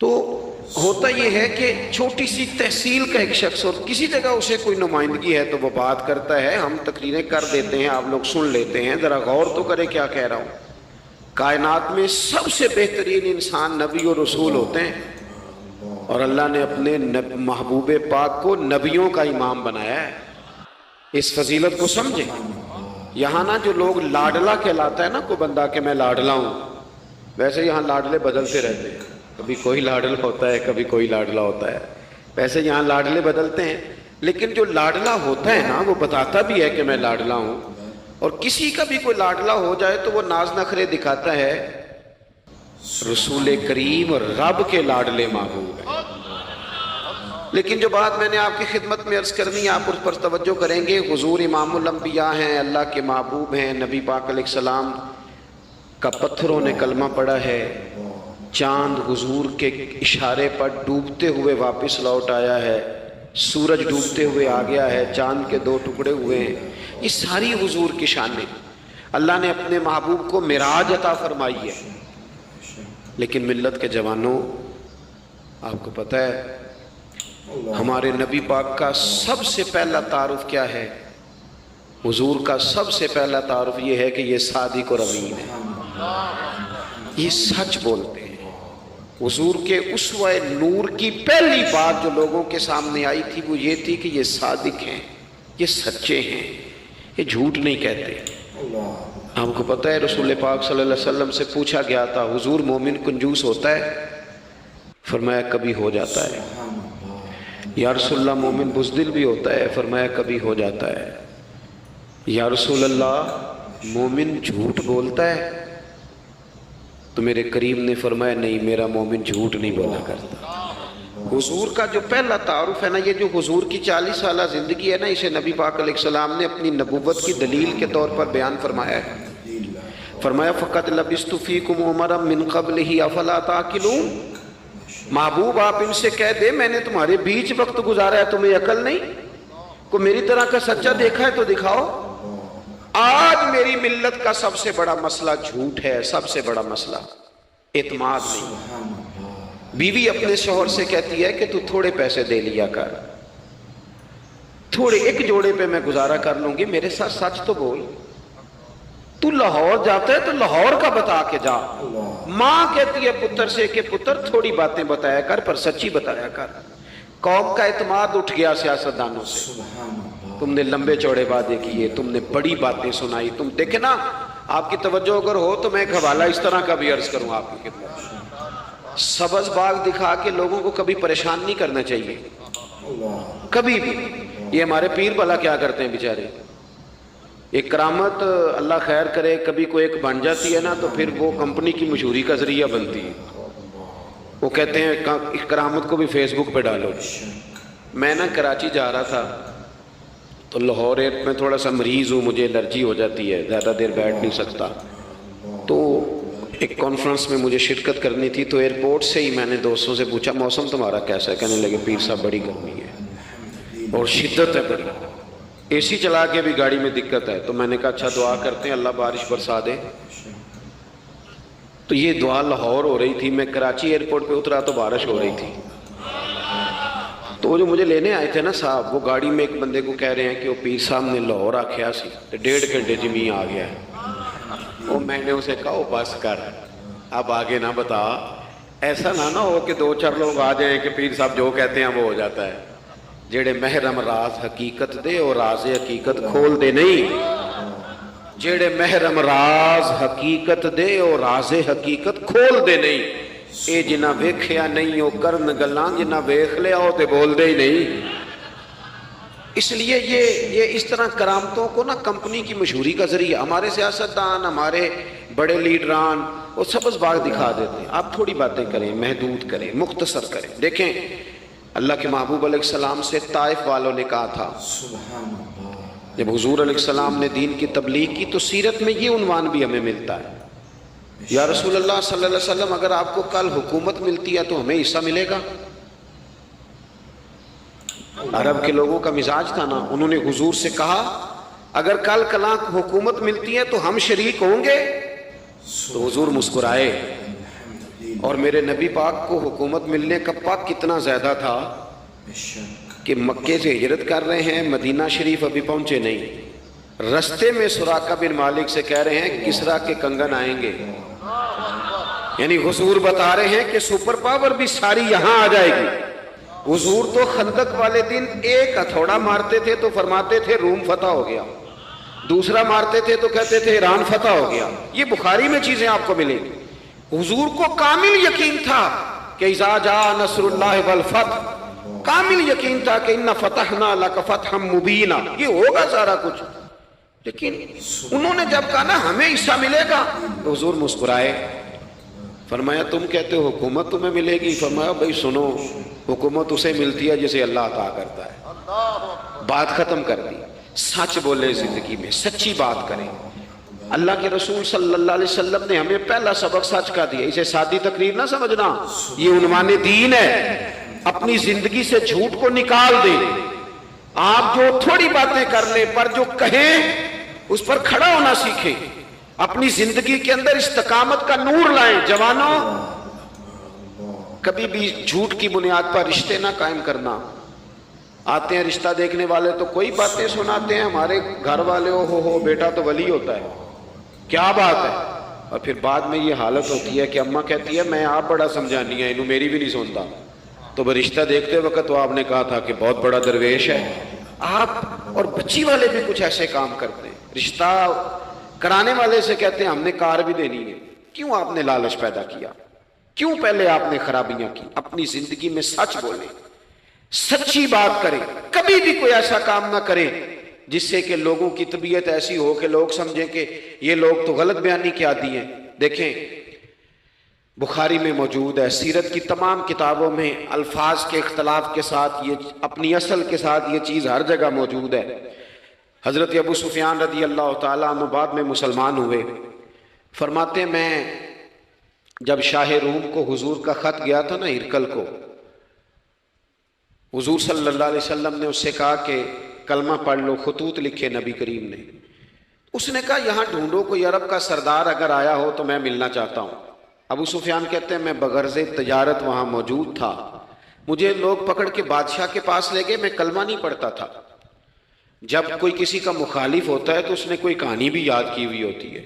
تو ہوتا یہ ہے کہ چھوٹی سی تحصیل کا ایک شخص اور کسی جگہ اسے کوئی نمائندگی ہے تو وہ بات کرتا ہے، ہم تقریریں کر دیتے ہیں، آپ لوگ سن لیتے ہیں، ذرا غور تو کرے کیا کہہ رہا ہوں۔ کائنات میں سب سے بہترین انسان نبی اور رسول ہوتے ہیں، اور اللہ نے اپنے محبوب پاک کو نبیوں کا امام بنایا ہے۔ اس فضیلت کو سمجھیں۔ یہاں نا جو لوگ لاڈلا کہلاتا ہے نا کوئی بندہ کہ میں لاڈلا ہوں، ویسے یہاں لاڈلے بدلتے رہتے ہیں، کبھی کوئی لاڈلا ہوتا ہے کبھی کوئی لاڈلا ہوتا ہے، ویسے یہاں لاڈلے بدلتے ہیں، لیکن جو لاڈلا ہوتا ہے نا وہ بتاتا بھی ہے کہ میں لاڈلا ہوں۔ اور کسی کا بھی کوئی لاڈلا ہو جائے تو وہ ناز نخرے دکھاتا ہے، رسول کریم اور رب کے لاڈلے محبوب ہیں۔ لیکن جو بات میں نے آپ کی خدمت میں عرض کرنی ہے آپ اس پر توجہ کریں گے۔ حضور امام الانبیاء ہیں، اللہ کے محبوب ہیں، نبی پاک علیہ السلام کا پتھروں نے کلمہ پڑھا ہے، چاند حضور کے اشارے پر ڈوبتے ہوئے واپس لوٹ آیا ہے، سورج ڈوبتے ہوئے آ گیا ہے، چاند کے 2 ٹکڑے ہوئے ہیں، یہ ساری حضور کی شانیں۔ اللہ نے اپنے محبوب کو معراج عطا فرمائی ہے، لیکن ملت کے جوانوں آپ کو پتہ ہے ہمارے نبی پاک کا سب سے پہلا تعارف کیا ہے؟ حضور کا سب سے پہلا تعارف یہ ہے کہ یہ صادق اور امین ہے، یہ سچ بولتے ہیں۔ حضور کے اسوہ نور کی پہلی بات جو لوگوں کے سامنے آئی تھی وہ یہ تھی کہ یہ صادق ہیں، یہ سچے ہیں، یہ جھوٹ نہیں کہتے۔ آپ کو پتہ ہے رسول پاک صلی اللہ علیہ وسلم سے پوچھا گیا تھا حضور مومن کنجوس ہوتا ہے؟ فرمایا کبھی ہو جاتا ہے۔ یا رسول اللہ مومن بزدل بھی ہوتا ہے؟ فرمایا کبھی ہو جاتا ہے۔ یا رسول اللہ مومن جھوٹ بولتا ہے؟ تو میرے کریم نے فرمایا نہیں، میرا مومن جھوٹ نہیں بولا کرتا۔ حضور کا جو پہلا تعارف ہے نا، یہ جو حضور کی 40 سالہ زندگی ہے نا، اسے نبی پاک علیہ السلام نے اپنی نبوت کی دلیل کے طور پر بیان فرمایا ہے۔ فرمایا فَقَدْ لَبِثْتُ فِيكُمْ عُمَرًا مِّن قَبْلِهِ أَفَلَا تَعْقِلُونَ۔ محبوب آپ ان سے کہہ دے میں نے تمہارے بیچ وقت گزارا ہے، تمہیں عقل نہیں؟ کوئی میری طرح کا سچا دیکھا ہے تو دکھاؤ۔ آج میری ملت کا سب سے بڑا مسئلہ جھوٹ ہے، سب سے بڑا مسئلہ اعتماد نہیں۔ بیوی اپنے شوہر سے کہتی ہے کہ تو تھوڑے پیسے دے لیا کر، تھوڑے ایک جوڑے پہ میں گزارا کر لوں گی، میرے ساتھ سچ تو بول۔ تو لاہور جاتا ہے تو لاہور کا بتا کے جا۔ ماں کہتی ہے پتر سے کہ پتر تھوڑی باتیں بتایا کر پر سچی بتایا کر۔ قوم کا اعتماد اٹھ گیا سیاستدانوں سے، تم نے لمبے چوڑے وعدے کیے، تم نے بڑی باتیں سنائی۔ تم دیکھیں نا، آپ کی توجہ اگر ہو تو میں ایک حوالہ اس طرح کا بھی عرض کروں آپ کی خدمت۔ سبز باغ دکھا کے لوگوں کو کبھی پریشان نہیں کرنا چاہیے، کبھی بھی۔ یہ ہمارے پیر بھلا کیا کرتے ہیں بیچارے، ایک کرامت اللہ خیر کرے کبھی کوئی ایک بن جاتی ہے نا تو پھر وہ کمپنی کی مشہوری کا ذریعہ بنتی ہے۔ وہ کہتے ہیں اس کرامت کو بھی فیس بک پہ ڈالو۔ میں نا کراچی جا رہا تھا تو لاہور میں تھوڑا سا مریض ہوں، مجھے الرجی ہو جاتی ہے، زیادہ دیر بیٹھ نہیں سکتا، تو ایک کانفرنس میں مجھے شرکت کرنی تھی۔ تو ایئرپورٹ سے ہی میں نے دوستوں سے پوچھا موسم تمہارا کیسا ہے؟ کہنے لگے پیر صاحب بڑی گرمی ہے اور شدت ہے بڑی، اے سی چلا کے بھی گاڑی میں دقت ہے۔ تو میں نے کہا اچھا دعا کرتے ہیں اللہ بارش برسا دے۔ تو یہ دعا لاہور ہو رہی تھی، میں کراچی ایئرپورٹ پہ اترا تو بارش ہو رہی تھی۔ تو وہ جو مجھے لینے آئے تھے نا صاحب، وہ گاڑی میں ایک بندے کو کہہ رہے ہیں کہ وہ پیر صاحب نے لاہور آکھیا سی 1.5 گھنٹے جمی آ گیا ہے۔ وہ میں نے اسے کہا وہ بس کر، اب آگے نہ بتا، ایسا نہ ہو کہ 2-4 لوگ آ جائیں کہ پیر صاحب جو کہتے ہیں وہ ہو جاتا ہے۔ جیڑے محرم راز حقیقت دے اور راز حقیقت کھول دے نہیں، جیڑے محرم راز حقیقت دے اور راز حقیقت کھول دے نہیں، اے جنہ ویکھیا نہیں او کرن گلاں، جنہ ویکھ لیا او تے بول دے ہی نہیں۔ اس لیے یہ اس طرح کرامتوں کو نا کمپنی کی مشہوری کا ذریعہ، ہمارے سیاستدان ہمارے بڑے لیڈران وہ سبز باغ دکھا دیتے ہیں۔ آپ تھوڑی باتیں کریں، محدود کریں، مختصر کریں۔ دیکھیں اللہ کے محبوب علیہ السلام سے طائف والوں نے کہا تھا، جب حضور علیہ السلام نے دین کی تبلیغ کی تو سیرت میں یہ عنوان بھی ہمیں ملتا ہے، یا رسول اللہ صلی اللہ علیہ وسلم اگر آپ کو کل حکومت ملتی ہے تو ہمیں حصہ ملے گا؟ عرب کے لوگوں کا مزاج تھا نا، انہوں نے حضور سے کہا اگر کل کلاں حکومت ملتی ہے تو ہم شریک ہوں گے؟ تو حضور مسکرائے، اور میرے نبی پاک کو حکومت ملنے کا پاک کتنا زیادہ تھا کہ مکے سے ہجرت کر رہے ہیں، مدینہ شریف ابھی پہنچے نہیں، رستے میں سراقہ بن مالک سے کہہ رہے ہیں کسرا کے کنگن آئیں گے، یعنی حضور بتا رہے ہیں کہ سپر پاور بھی ساری یہاں آ جائے گی۔ حضور تو خندق والے دن ایک ہتھوڑا مارتے تھے تو فرماتے تھے روم فتح ہو گیا، دوسرا مارتے تھے تو کہتے تھے ایران فتح ہو گیا۔ یہ بخاری میں چیزیں آپ کو ملیں گی۔ حضور کو کامل یقین تھا کہ اذا جاء نصر اللہ والفتح، کامل یقین تھا کہ ان فتحنا لک فتحا مبینا، یہ ہوگا سارا کچھ۔ لیکن انہوں نے جب کہا نا ہمیں حصہ ملے گا تو حضور مسکرائے، فرمایا تم کہتے ہو حکومت تمہیں ملے گی، فرمایا بھائی سنو، حکومت اسے ملتی ہے جسے اللہ عطا کرتا ہے۔ بات ختم کر دی۔ سچ بولے زندگی میں، سچی بات کریں۔ اللہ کے رسول صلی اللہ علیہ وسلم نے ہمیں پہلا سبق سچ کا دیا، اسے سادی تقریر نہ سمجھنا، یہ عنوان دین ہے۔ اپنی زندگی سے جھوٹ کو نکال دیں۔ آپ جو تھوڑی باتیں کر لیں پر جو کہیں اس پر کھڑا ہونا سیکھیں، اپنی زندگی کے اندر استقامت کا نور لائیں۔ جوانوں، کبھی بھی جھوٹ کی بنیاد پر رشتے نہ قائم کرنا۔ آتے ہیں رشتہ دیکھنے والے تو کوئی باتیں سناتے ہیں، ہمارے گھر والے ہو بیٹا تو ولی ہوتا ہے، کیا بات ہے، اور پھر بعد میں یہ حالت ہوتی ہے کہ اماں کہتی ہے میں آپ بڑا سمجھانی ہے، انہوں میری بھی نہیں سنتا، تو وہ رشتہ دیکھتے وقت تو آپ نے کہا تھا کہ بہت بڑا درویش ہے۔ آپ اور بچی والے بھی کچھ ایسے کام کرتے ہیں، رشتہ کرانے والے سے کہتے ہیں ہم نے کار بھی دینی ہے۔ کیوں آپ نے لالچ پیدا کیا؟ کیوں پہلے آپ نے خرابیاں کی؟ اپنی زندگی میں سچ بولیں، سچی بات کریں، کبھی بھی کوئی ایسا کام نہ کریں جس سے کہ لوگوں کی طبیعت ایسی ہو کہ لوگ سمجھیں کہ یہ لوگ تو غلط بیانی کے عادی ہیں۔ دیکھیں بخاری میں موجود ہے، سیرت کی تمام کتابوں میں الفاظ کے اختلاف کے ساتھ یہ اپنی اصل کے ساتھ یہ چیز ہر جگہ موجود ہے۔ حضرت ابو سفیان رضی اللہ تعالیٰ عنہ بعد میں مسلمان ہوئے، فرماتے ہیں میں جب شاہ روم کو حضور کا خط گیا تھا نا ہرقل کو، حضور صلی اللہ علیہ وسلم نے اس سے کہا کہ کلمہ پڑھ لو، خطوط لکھے نبی کریم نے۔ اس نے کہا یہاں ڈھونڈو کوئی عرب کا سردار اگر آیا ہو تو میں ملنا چاہتا ہوں۔ ابو سفیان کہتے ہیں میں بغرض تجارت وہاں موجود تھا، مجھے لوگ پکڑ کے بادشاہ کے پاس لے گئے، میں کلمہ نہیں پڑھتا تھا۔ جب کوئی کسی کا مخالف ہوتا ہے تو اس نے کوئی کہانی بھی یاد کی ہوئی ہوتی ہے،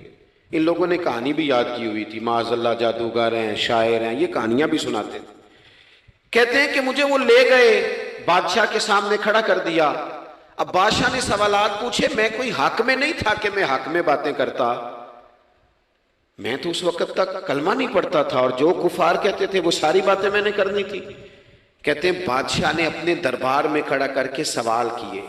ان لوگوں نے کہانی بھی یاد کی ہوئی تھی، معاذ اللہ جادوگر ہیں، شاعر ہیں، یہ کہانیاں بھی سناتے تھے۔ کہتے ہیں کہ مجھے وہ لے گئے، بادشاہ کے سامنے کھڑا کر دیا۔ اب بادشاہ نے سوالات پوچھے، میں کوئی حق میں نہیں تھا کہ میں حق میں باتیں کرتا، میں تو اس وقت تک کلمہ نہیں پڑھتا تھا اور جو کفار کہتے تھے وہ ساری باتیں میں نے کرنی تھی۔ کہتے ہیں بادشاہ نے اپنے دربار میں کھڑا کر کے سوال کیے،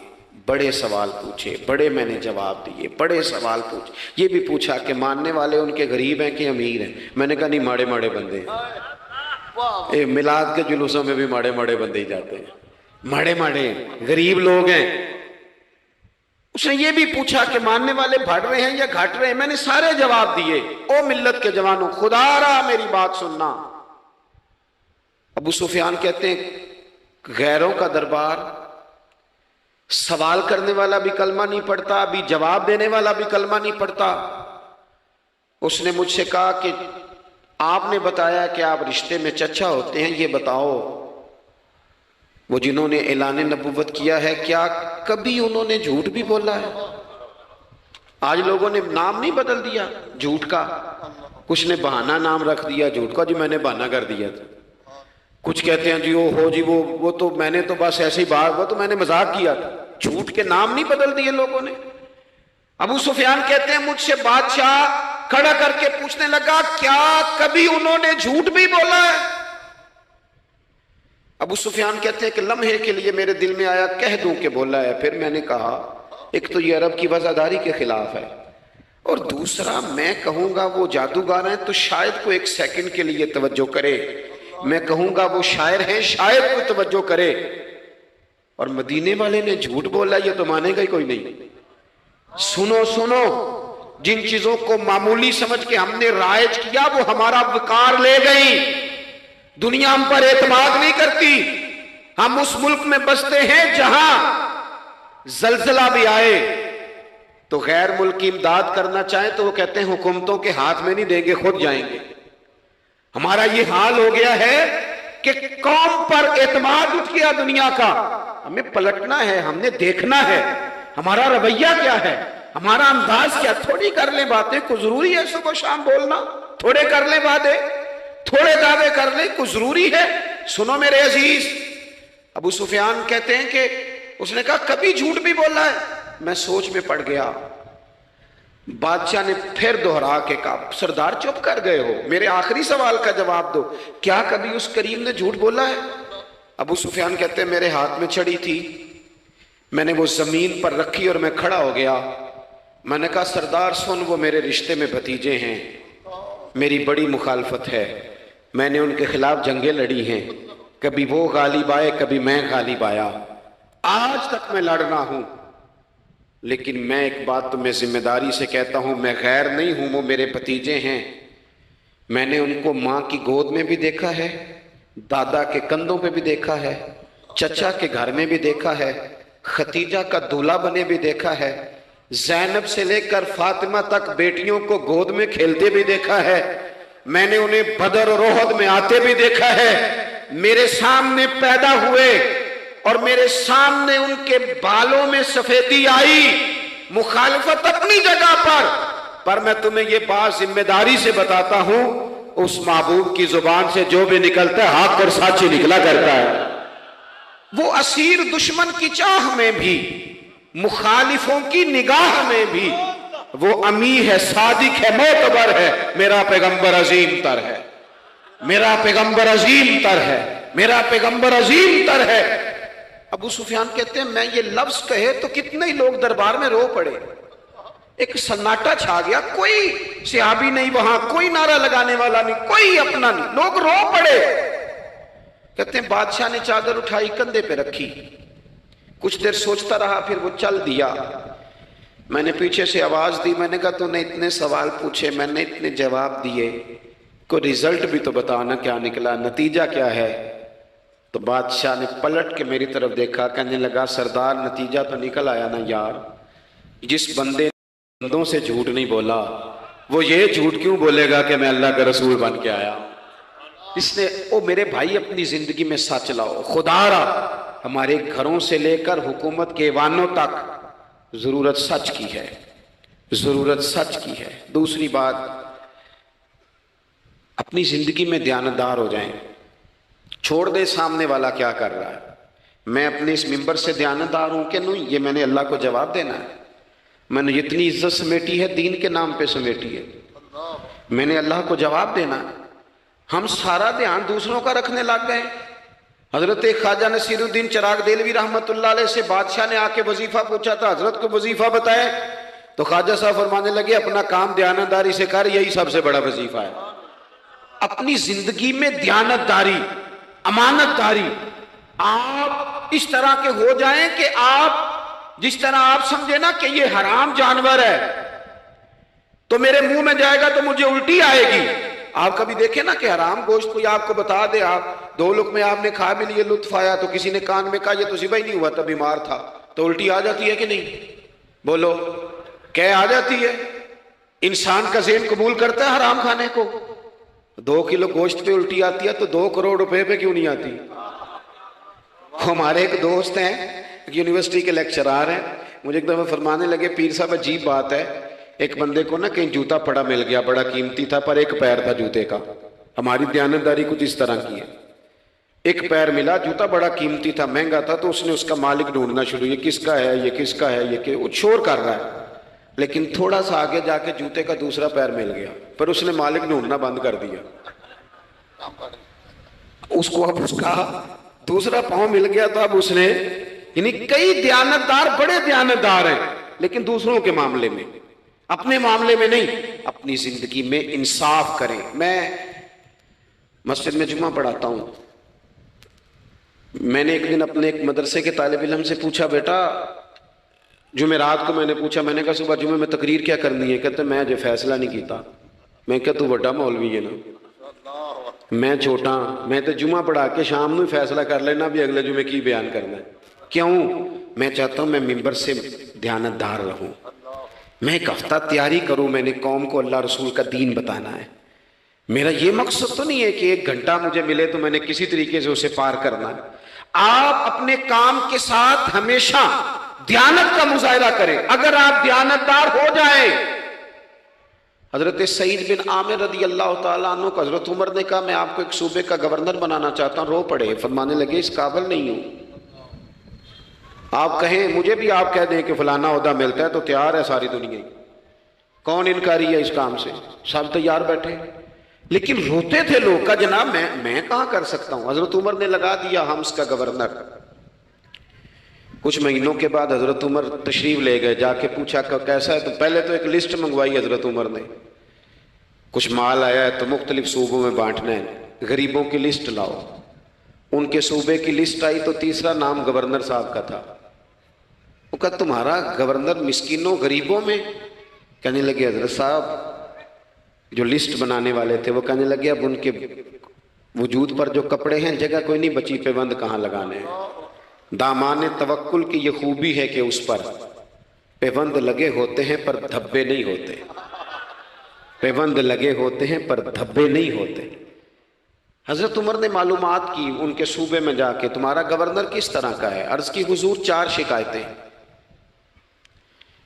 بڑے سوال پوچھے، بڑے میں نے جواب دیے، بڑے سوال پوچھے۔ یہ بھی پوچھا کہ ماننے والے ان کے غریب ہیں کہ امیر ہیں؟ میں نے کہا نہیں، ماڑے ماڑے بندے ہیں۔ میلاد کے جلوسوں میں بھی ماڑے ماڑے بندے ہی جاتے ہیں، ماڑے ماڑے غریب لوگ ہیں۔ اس نے یہ بھی پوچھا کہ ماننے والے بڑھ رہے ہیں یا گھٹ رہے ہیں؟ میں نے سارے جواب دیے۔ او ملت کے جوانوں، خدا را میری بات سننا۔ ابو سفیان کہتے ہیں غیروں کا دربار، سوال کرنے والا بھی کلمہ نہیں پڑھتا، ابھی جواب دینے والا بھی کلمہ نہیں پڑھتا۔ اس نے مجھ سے کہا کہ آپ نے بتایا کہ آپ رشتے میں چچا ہوتے ہیں، یہ بتاؤ وہ جنہوں نے اعلان نبوت کیا ہے کیا کبھی انہوں نے جھوٹ بھی بولا ہے؟ آج لوگوں نے نام نہیں بدل دیا جھوٹ کا، کچھ نے بہانہ نام رکھ دیا جھوٹ کا، جی میں نے بہانہ کر دیا تھا۔ کچھ کہتے ہیں جی وہ تو میں نے تو بس ایسے ہی بات، وہ تو میں نے مذاق کیا تھا۔ جھوٹ کے نام نہیں بدل دیے لوگوں نے۔ ابو سفیان کہتے ہیں مجھ سے بادشاہ کھڑا کر کے پوچھنے لگا کیا کبھی انہوں نے جھوٹ بھی بولا ہے؟ ابو سفیان کہتے ہیں کہ لمحے کے لیے میرے دل میں آیا کہہ دوں کہ بولا ہے۔ پھر میں نے کہا ایک تو یہ عرب کی وفاداری کے خلاف ہے، اور دوسرا میں کہوں گا وہ جادوگر ہیں تو شاید کو ایک سیکنڈ کے لیے توجہ کرے، میں کہوں گا وہ شاعر ہیں شاید کو توجہ کرے، اور مدینے والے نے جھوٹ بولا یہ تو مانے گا ہی کوئی نہیں۔ سنو جن چیزوں کو معمولی سمجھ کے ہم نے رائج کیا وہ ہمارا وقار لے گئی، دنیا ہم پر اعتماد نہیں کرتی۔ ہم اس ملک میں بستے ہیں جہاں زلزلہ بھی آئے تو غیر ملکی امداد کرنا چاہیں تو وہ کہتے ہیں حکومتوں کے ہاتھ میں نہیں دیں گے، خود جائیں گے۔ ہمارا یہ حال ہو گیا ہے کہ قوم پر اعتماد اٹھ گیا دنیا کا. ہمیں پلٹنا ہے, ہم نے دیکھنا ہے ہمارا رویہ کیا ہے, ہمارا انداز کیا. تھوڑی کر لیں باتیں, کوئی ضروری ہے صبح شام بولنا؟ تھوڑے کر لیں باتیں, تھوڑے دعوے کر لیں, کوئی ضروری ہے؟ سنو میرے عزیز, ابو سفیان کہتے ہیں کہ اس نے کہا کبھی جھوٹ بھی بولا ہے؟ میں سوچ میں پڑ گیا. بادشاہ نے پھر دہرا کے کہا سردار چپ کر گئے ہو, میرے آخری سوال کا جواب دو, کیا کبھی اس کریم نے جھوٹ بولا ہے؟ ابو سفیان کہتے ہیں میرے ہاتھ میں چھڑی تھی, میں نے وہ زمین پر رکھی اور میں کھڑا ہو گیا. میں نے کہا سردار سن, وہ میرے رشتے میں بھتیجے ہیں, میری بڑی مخالفت ہے, میں نے ان کے خلاف جنگیں لڑی ہیں, کبھی وہ غالب آئے کبھی میں غالب آیا, آج تک میں لڑ رہا ہوں. لیکن میں ایک بات تمہیں ذمہ داری سے کہتا ہوں, میں غیر نہیں ہوں, وہ میرے بھتیجے ہیں. میں نے ان کو ماں کی گود میں بھی دیکھا ہے, دادا کے کندھوں پہ بھی دیکھا ہے, چچا کے گھر میں بھی دیکھا ہے, ختیجہ کا دولہا بنے بھی دیکھا ہے, زینب سے لے کر فاطمہ تک بیٹیوں کو گود میں کھیلتے بھی دیکھا ہے, میں نے انہیں بدر اور احد میں آتے بھی دیکھا ہے, میرے سامنے پیدا ہوئے اور میرے سامنے ان کے بالوں میں سفیدی آئی. مخالفت اپنی جگہ پر میں تمہیں یہ بات ذمہ داری سے بتاتا ہوں, اس محبوب کی زبان سے جو بھی نکلتا ہے حق اور سچ ہی نکلا کرتا ہے. وہ اسیر دشمن کی چاہ میں بھی, مخالفوں کی نگاہ میں بھی وہ امی ہے, صادق ہے, معتبر ہے. میرا پیغمبر عظیم تر ہے, میرا پیغمبر عظیم تر ہے, میرا پیغمبر عظیم تر ہے. ابو سفیان کہتے ہیں میں یہ لفظ کہے تو کتنے ہی لوگ دربار میں رو پڑے, ایک سناٹا چھا گیا, کوئی صحابی نہیں وہاں, کوئی نعرہ لگانے والا نہیں, کوئی اپنا نہیں, لوگ رو پڑے. کہتے ہیں بادشاہ نے چادر اٹھائی کندھے پہ رکھی, کچھ دیر سوچتا رہا, پھر وہ چل دیا. میں نے پیچھے سے آواز دی, میں نے کہا تو نے اتنے سوال پوچھے, میں نے اتنے جواب دیے, کوئی رزلٹ بھی تو بتانا کیا نکلا, نتیجہ کیا ہے؟ تو بادشاہ نے پلٹ کے میری طرف دیکھا, کہنے لگا سردار نتیجہ تو نکل آیا نا یار, جس بندے بندوں سے جھوٹ نہیں بولا وہ یہ جھوٹ کیوں بولے گا کہ میں اللہ کا رسول بن کے آیا. اس نے او میرے بھائی اپنی زندگی میں سچ لاؤ. خدا را ہمارے گھروں سے لے کر حکومت کے ایوانوں تک ضرورت سچ کی ہے, ضرورت سچ کی ہے. دوسری بات, اپنی زندگی میں دیانتدار ہو جائیں. چھوڑ دے سامنے والا کیا کر رہا ہے, میں اپنے اس ممبر سے دیانتدار ہوں کہ نہیں, یہ میں نے اللہ کو جواب دینا ہے. میں نے جتنی عزت سمیٹی ہے دین کے نام پہ سمیٹی ہے, میں نے اللہ کو جواب دینا ہے. ہم سارا دھیان دوسروں کا رکھنے لگ گئے. حضرت خواجہ نصیر الدین چراغ دہلوی رحمۃ اللہ علیہ سے بادشاہ نے آ کے وظیفہ پوچھا تھا, حضرت کو وظیفہ بتائے, تو خواجہ صاحب فرمانے لگے اپنا کام دیانتداری سے کر, یہی سب سے بڑا وظیفہ ہے. اپنی زندگی میں دیانتداری, امانت داری, آپ اس طرح کے ہو جائیں کہ آپ جس طرح آپ سمجھے نا کہ یہ حرام جانور ہے تو میرے منہ میں جائے گا تو مجھے الٹی آئے گی. آپ کبھی دیکھیں نا کہ حرام گوشت کوئی آپ کو بتا دے, آپ 2 لقمے آپ نے کھا بھی لیے, لطف آیا, تو کسی نے کان میں کہا یہ تو ذبح ہی نہیں ہوا تھا, بیمار تھا, تو الٹی آ جاتی ہے کہ نہیں؟ بولو, کیا آ جاتی ہے؟ انسان کا ذہن قبول کرتا ہے حرام کھانے کو. 2 کلو گوشت پہ الٹی آتی ہے تو 2 کروڑ روپے پہ کیوں نہیں آتی؟ ہمارے ایک دوست ہیں, یونیورسٹی کے لیکچرار ہیں, مجھے ایک دفعہ فرمانے لگے پیر صاحب عجیب بات ہے, ایک بندے کو نا کہیں جوتا پڑا مل گیا, بڑا قیمتی تھا پر ایک پیر تھا جوتے کا. ہماری دیانتداری کچھ اس طرح کی ہے, ایک پیر ملا, جوتا بڑا قیمتی تھا, مہنگا تھا, تو اس نے اس کا مالک ڈھونڈنا شروع, یہ کس کا ہے, یہ کس کا ہے, یہ کہ وہ شور کر رہا ہے. لیکن تھوڑا سا آگے جا کے جوتے کا دوسرا پیر مل گیا, پر اس نے مالک ڈھونڈنا بند کر دیا. اس کو اب اس کا دوسرا پاؤں مل گیا تو اب اس نے, یعنی کئی دیانتدار بڑے دیانتدار ہیں لیکن دوسروں کے معاملے میں, اپنے معاملے میں نہیں. اپنی زندگی میں انصاف کریں. میں مسجد میں جمعہ پڑھاتا ہوں. میں نے ایک دن اپنے ایک مدرسے کے طالب علم سے پوچھا, بیٹا جمعرات کو میں نے پوچھا, میں نے کہا صبح جمعے میں تقریر کیا کرنی ہے؟ کہتے میں جو فیصلہ نہیں کیتا. میں کہا تو بڑا مولوی ہے نا, میں چھوٹا, میں تو جمعہ پڑھا کے شام میں فیصلہ کر لینا بھی اگلے جمعے کی بیان کرنا ہے. کیوں؟ میں چاہتا ہوں میں ممبر سے دیانتدار رہوں, میں ایک ہفتہ تیاری کروں, میں نے قوم کو اللہ رسول کا دین بتانا ہے, میرا یہ مقصد تو نہیں ہے کہ 1 گھنٹہ مجھے ملے تو میں نے کسی طریقے سے اسے پار کرنا ہے. آپ اپنے کام کے ساتھ ہمیشہ دیانت کا مظاہرہ کریں. اگر آپ دیانتدار ہو جائیں. حضرت سعید بن عامر رضی اللہ تعالیٰ عنہ کو حضرت عمر نے کہا میں آپ کو ایک صوبے کا گورنر بنانا چاہتا ہوں. رو پڑے, فرمانے لگے اس قابل نہیں ہوں. آپ کہیں مجھے بھی آپ کہہ دیں کہ فلانا عہدہ ملتا ہے تو تیار ہے ساری دنیا. کون انکاری ہے اس کام سے؟ سب تیار بیٹھے. لیکن روتے تھے لوگ کا جناب میں کہاں کر سکتا ہوں. حضرت عمر نے لگا دیا حمص کا گورنر. کچھ مہینوں کے بعد حضرت عمر تشریف لے گئے. جا کے پوچھا کہ کیسا ہے؟ تو پہلے تو ایک لسٹ منگوائی حضرت عمر نے. کچھ مال آیا ہے تو مختلف صوبوں میں بانٹنا ہے, غریبوں کی لسٹ لاؤ. ان کے صوبے کی لسٹ آئی تو تیسرا نام گورنر صاحب کا تھا. وہ کہا تمہارا گورنر مسکینوں غریبوں میں؟ کہنے لگے حضرت صاحب جو لسٹ بنانے والے تھے وہ کہنے لگے اب ان کے وجود پر جو کپڑے ہیں جگہ کوئی نہیں بچی, پیوند کہاں لگانے ہیں. دامان توکل کی یہ خوبی ہے کہ اس پر پیوند لگے ہوتے ہیں پر دھبے نہیں ہوتے. پیوند لگے ہوتے ہیں پر دھبے نہیں ہوتے. حضرت عمر نے معلومات کی ان کے صوبے میں جا کے تمہارا گورنر کس طرح کا ہے. عرض کی حضور 4 شکایتیں.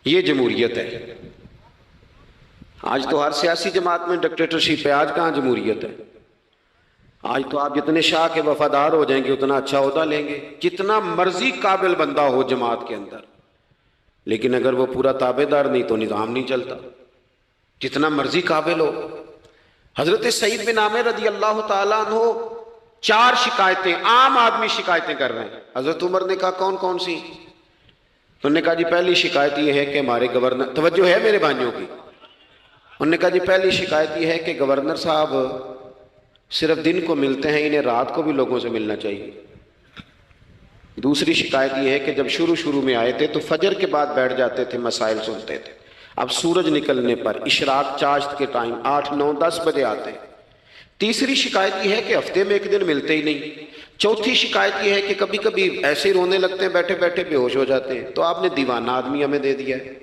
یہ جمہوریت ہے. آج تو ہر سیاسی جماعت میں ڈکٹیٹرشپ ہے. آج کہاں جمہوریت ہے؟ آج تو آپ جتنے شاہ کے وفادار ہو جائیں گے اتنا اچھا عہدہ لیں گے. جتنا مرضی قابل بندہ ہو جماعت کے اندر, لیکن اگر وہ پورا تابع دار نہیں تو نظام نہیں چلتا. جتنا مرضی قابل ہو. حضرت سعید بن عامر رضی اللہ تعالیٰ عنہ 4 شکایتیں, عام آدمی شکایتیں کر رہے ہیں. حضرت عمر نے کہا کون کون سی؟ انہوں نے کہا جی پہلی شکایت یہ ہے کہ ہمارے گورنر, توجہ ہے میرے بھائیوں کی, انہوں نے کہا جی پہلی شکایت یہ ہے کہ گورنر صاحب صرف دن کو ملتے ہیں, انہیں رات کو بھی لوگوں سے ملنا چاہیے. دوسری شکایت یہ ہے کہ جب شروع میں آئے تھے تو فجر کے بعد بیٹھ جاتے تھے, مسائل سنتے تھے. اب سورج نکلنے پر اشراق چاشت کے ٹائم 8, 9, 10 بجے آتے ہیں. تیسری شکایت یہ ہے کہ ہفتے میں 1 دن ملتے ہی نہیں. چوتھی شکایت یہ ہے کہ کبھی کبھی ایسے ہی رونے لگتے ہیں, بیٹھے بیٹھے بے ہوش ہو جاتے ہیں. تو آپ نے دیوانہ آدمی ہمیں دے دیا ہے.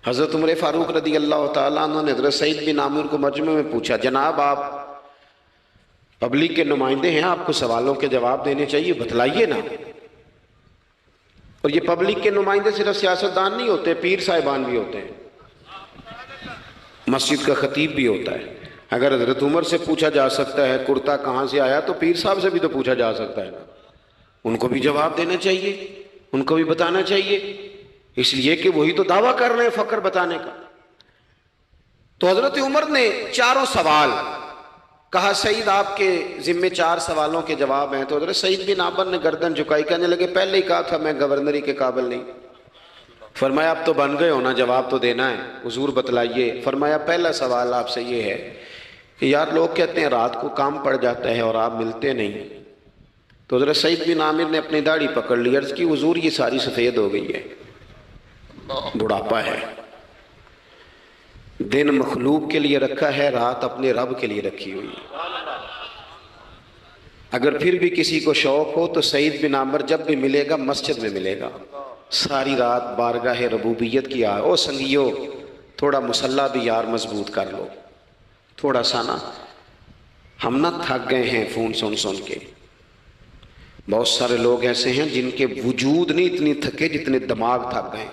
حضرت عمر فاروق رضی اللہ تعالیٰ عنہ نے حضرت سعید بن عامر کو مجمع میں پوچھا جناب آپ پبلک کے نمائندے ہیں, آپ کو سوالوں کے جواب دینے چاہیے, بتلائیے نا. اور یہ پبلک کے نمائندے صرف سیاستدان نہیں ہوتے, پیر صاحبان بھی ہوتے ہیں, مسجد کا خطیب بھی ہوتا ہے. اگر حضرت عمر سے پوچھا جا سکتا ہے کرتا کہاں سے آیا تو پیر صاحب سے بھی تو پوچھا جا سکتا ہے نا. ان کو بھی جواب دینا چاہیے, ان کو بھی بتانا چاہیے, اس لیے کہ وہی تو دعویٰ کر رہے ہیں فقر بتانے کا. تو حضرت عمر نے 4 سوال کہا سعید آپ کے ذمے 4 سوالوں کے جواب ہیں. تو حضرت سعید بن عامر نے گردن جھکائی, کہنے لگے پہلے ہی کہا تھا میں گورنری کے قابل نہیں. فرمایا اب تو بن گئے ہونا, جواب تو دینا ہے, حضور بتلائیے. فرمایا پہلا سوال آپ سے یہ ہے کہ یار لوگ کہتے ہیں رات کو کام پڑ جاتا ہے اور آپ ملتے نہیں. تو حضرت سعید بن عامر نے اپنی داڑھی پکڑ لی, عرض کی حضور یہ ساری سفید ہو گئی ہے, بڑھاپا ہے. دن مخلوق کے لیے رکھا ہے, رات اپنے رب کے لیے رکھی ہوئی ہے. اگر پھر بھی کسی کو شوق ہو تو سعید بن عامر جب بھی ملے گا مسجد میں ملے گا. ساری رات بارگاہ ربوبیت کی او سنگیو تھوڑا مسلح بھی یار مضبوط کر لو تھوڑا سا نا. ہم نہ تھک گئے ہیں فون سن کے. بہت سارے لوگ ایسے ہیں جن کے وجود نہیں اتنی تھکے جتنے دماغ تھک گئے.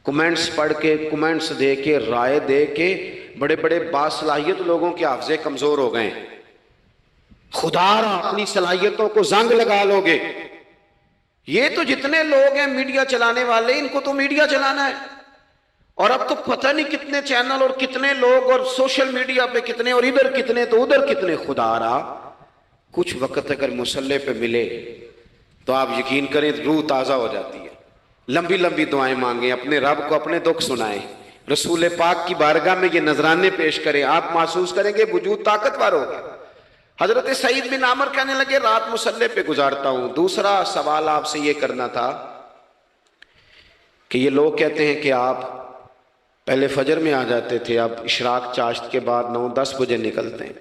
کمنٹس پڑھ کے, کمنٹس دے کے, رائے دے کے بڑے بڑے باصلاحیت لوگوں کے حافظے کمزور ہو گئے. خدا را اپنی صلاحیتوں کو زنگ لگا لو گے. یہ تو جتنے لوگ ہیں میڈیا چلانے والے, ان کو تو میڈیا چلانا ہے. اور اب تو پتہ نہیں کتنے چینل اور کتنے لوگ اور سوشل میڈیا پہ کتنے, اور ادھر کتنے تو ادھر کتنے. خدا را کچھ وقت اگر مصلے پہ ملے تو آپ یقین کریں روح تازہ ہو جاتی ہے. لمبی لمبی دعائیں مانگیں, اپنے رب کو اپنے دکھ سنائیں, رسول پاک کی بارگاہ میں یہ نذرانے پیش کریں, آپ محسوس کریں گے وجود طاقتور ہوگا. حضرت سعید بن عامر کہنے لگے رات مصلے پہ گزارتا ہوں. دوسرا سوال آپ سے یہ کرنا تھا کہ یہ لوگ کہتے ہیں کہ آپ پہلے فجر میں آ جاتے تھے, اب اشراق چاشت کے بعد 9-10 بجے نکلتے ہیں.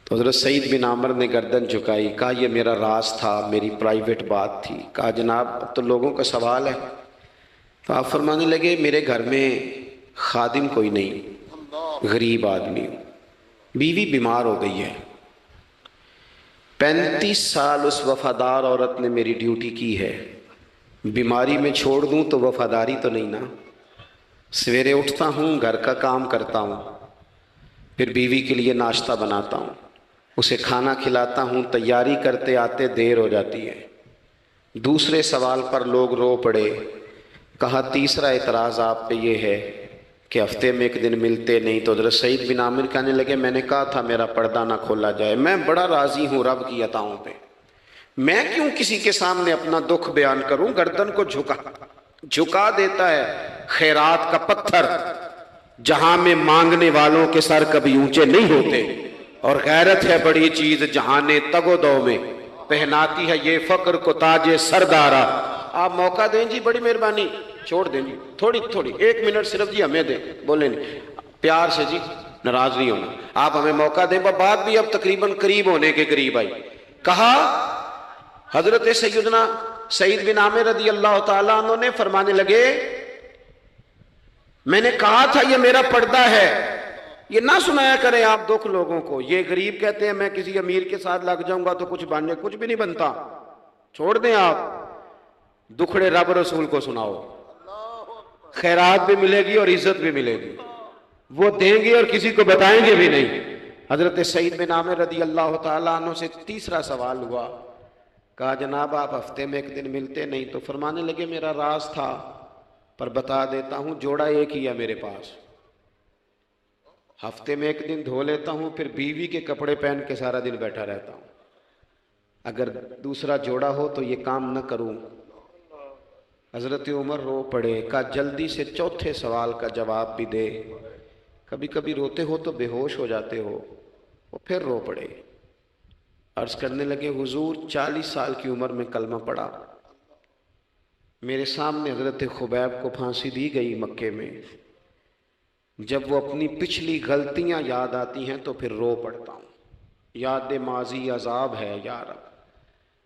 تو حضرت سعید بن عامر نے گردن جھکائی, کہا یہ میرا راز تھا, میری پرائیویٹ بات تھی. کہا جناب اب تو لوگوں کا سوال ہے. تو آپ فرمانے لگے میرے گھر میں خادم کوئی نہیں, غریب آدمی ہوں, بیوی بیمار ہو گئی ہے، 35 سال اس وفادار عورت نے میری ڈیوٹی کی ہے، بیماری میں چھوڑ دوں تو وفاداری تو نہیں نا۔ سویرے اٹھتا ہوں، گھر کا کام کرتا ہوں، پھر بیوی کے لیے ناشتہ بناتا ہوں، اسے کھانا کھلاتا ہوں، تیاری کرتے آتے دیر ہو جاتی ہے۔ دوسرے سوال پر لوگ رو پڑے، کہا تیسرا اعتراض آپ پہ یہ ہے کہ ہفتے میں ایک دن ملتے نہیں، تو حضرت سعید بن عامر کہنے لگے میں نے کہا تھا میرا پردہ نہ کھولا جائے، میں بڑا راضی ہوں رب کی عطاؤں پہ، میں کیوں کسی کے سامنے اپنا دکھ بیان کروں؟ گردن کو جھکا دیتا ہے خیرات کا پتھر، جہاں میں مانگنے والوں کے سر کبھی اونچے نہیں ہوتے، اور غیرت ہے بڑی چیز جہانے تگ و دو میں، پہناتی ہے یہ فقر کو تاج سردارا۔ آپ موقع دیں جی، بڑی مہربانی، چھوڑ دیں جی، تھوڑی 1 منٹ صرف جی ہمیں دیں، بولیں نہیں پیار سے جی، ناراض نہیں ہونا، آپ ہمیں موقع دیں۔ بات بھی اب تقریباً قریب ہونے کے قریب آئی۔ کہا حضرت سیدنا سعید بن عامر رضی اللہ تعالیٰ عنہ نے فرمانے لگے میں نے کہا تھا یہ میرا پردہ ہے، یہ نہ سنایا کریں آپ دکھ لوگوں کو۔ یہ غریب کہتے ہیں میں کسی امیر کے ساتھ لگ جاؤں گا تو کچھ بھی نہیں بنتا، چھوڑ دیں آپ، دکھڑے رب رسول کو سناؤ، خیرات بھی ملے گی اور عزت بھی ملے گی، وہ دیں گے اور کسی کو بتائیں گے بھی نہیں۔ حضرت سعید بن عامر رضی اللہ تعالیٰ عنہ سے تیسرا سوال ہوا، کہا جناب آپ ہفتے میں ایک دن ملتے نہیں، تو فرمانے لگے میرا راز تھا پر بتا دیتا ہوں، جوڑا ایک ہی ہے میرے پاس، ہفتے میں ایک دن دھو لیتا ہوں، پھر بیوی کے کپڑے پہن کے سارا دن بیٹھا رہتا ہوں، اگر دوسرا جوڑا ہو تو یہ کام نہ کروں۔ حضرت عمر رو پڑے، کہا جلدی سے چوتھے سوال کا جواب بھی دے، کبھی کبھی روتے ہو تو بے ہوش ہو جاتے ہو۔ وہ پھر رو پڑے، عرض کرنے لگے حضور 40 سال کی عمر میں کلمہ پڑھا، میرے سامنے حضرت خبیب کو پھانسی دی گئی مکے میں، جب وہ اپنی پچھلی غلطیاں یاد آتی ہیں تو پھر رو پڑتا ہوں، یاد ماضی عذاب ہے یا رب،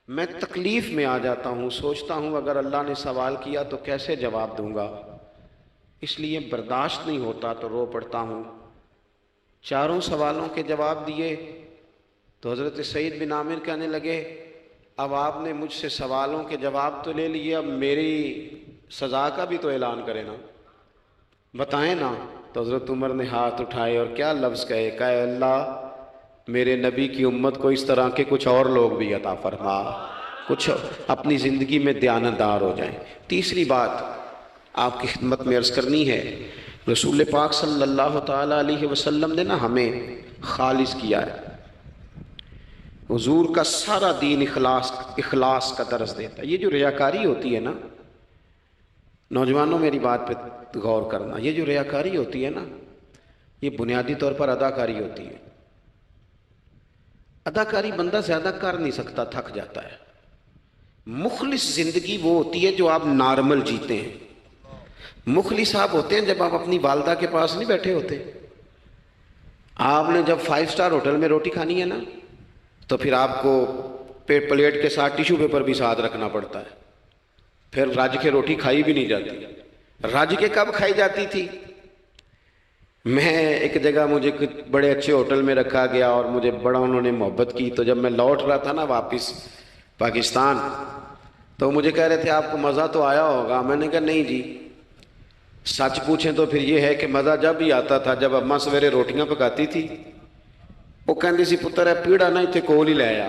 میں تکلیف میں آ جاتا ہوں، سوچتا ہوں اگر اللہ نے سوال کیا تو کیسے جواب دوں گا، اس لیے برداشت نہیں ہوتا تو رو پڑتا ہوں۔ چاروں سوالوں کے جواب دیے تو حضرت سعید بن عامر کہنے لگے اب آپ نے مجھ سے سوالوں کے جواب تو لے لیے، اب میری سزا کا بھی تو اعلان کرے نا، بتائیں نا۔ تو حضرت عمر نے ہاتھ اٹھائے اور کیا لفظ کہے، کہے اللہ میرے نبی کی امت کو اس طرح کے کچھ اور لوگ بھی عطا فرما، کچھ اپنی زندگی میں دیانتدار ہو جائیں۔ تیسری بات آپ کی خدمت میں عرض کرنی ہے، رسول پاک صلی اللہ تعالیٰ علیہ وسلم نے نا ہمیں خالص کیا ہے، حضور کا سارا دین اخلاص کا درس دیتا ہے۔ یہ جو ریاکاری ہوتی ہے نا، نوجوانوں میری بات پہ غور کرنا، یہ جو ریاکاری ہوتی ہے نا، یہ بنیادی طور پر اداکاری ہوتی ہے۔ اداکاری بندہ زیادہ کر نہیں سکتا، تھک جاتا ہے۔ مخلص زندگی وہ ہوتی ہے جو آپ نارمل جیتے ہیں۔ مخلص آپ ہوتے ہیں جب آپ اپنی والدہ کے پاس نہیں بیٹھے ہوتے، آپ نے جب 5 سٹار ہوٹل میں روٹی کھانی ہے نا تو پھر آپ کو پلیٹ کے ساتھ ٹیشو پیپر بھی ساتھ رکھنا پڑتا ہے، پھر رج کے روٹی کھائی بھی نہیں جاتی۔ رج کے کب کھائی جاتی تھی؟ میں ایک جگہ مجھے کچھ بڑے اچھے ہوٹل میں رکھا گیا اور مجھے بڑا انہوں نے محبت کی، تو جب میں لوٹ رہا تھا نا واپس پاکستان تو مجھے کہہ رہے تھے آپ کو مزہ تو آیا ہوگا، میں نے کہا نہیں جی، سچ پوچھیں تو پھر یہ ہے کہ مزہ جب ہی آتا تھا جب اماں سویرے روٹیاں پکاتی تھی، وہ کہندی سی پتر ہے پیڑا نہ اتنے کول ہی لے آیا،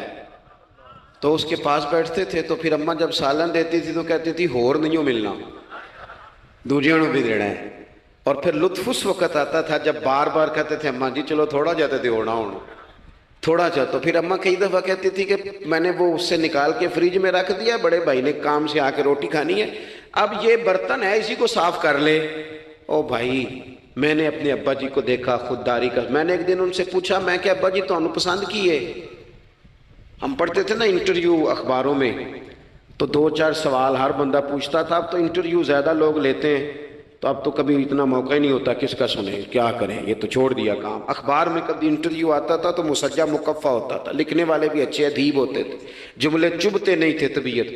تو اس کے پاس بیٹھتے تھے، تو پھر اماں جب سالن دیتی تھی تو کہتی تھی ہور نہیں ملنا، دوجیاں نوں بھی دینا ہے۔ اور پھر لطف اس وقت آتا تھا جب بار بار کہتے تھے اماں جی چلو تھوڑا جاتے تھے ہونا ہونا تھوڑا جا، تو پھر اماں کئی دفعہ کہتی تھی کہ میں نے وہ اس سے نکال کے فریج میں رکھ دیا، بڑے بھائی نے کام سے آ کے روٹی کھانی ہے، اب یہ برتن ہے اسی کو صاف کر لے۔ او بھائی میں نے اپنے ابا جی کو دیکھا خودداری کا، میں نے ایک دن ان سے پوچھا میں کہ ابا جی تو انہوں پسند کیے، ہم پڑھتے تھے نا انٹرویو اخباروں میں تو 2-4 سوال ہر بندہ پوچھتا تھا، اب تو انٹرویو زیادہ لوگ لیتے ہیں تو اب تو کبھی اتنا موقع ہی نہیں ہوتا کس کا سنیں کیا کریں، یہ تو چھوڑ دیا کام۔ اخبار میں کبھی انٹرویو آتا تھا تو مسجع مکفہ ہوتا تھا، لکھنے والے بھی اچھے ادیب ہوتے تھے، جملے چبھتے نہیں تھے طبیعت،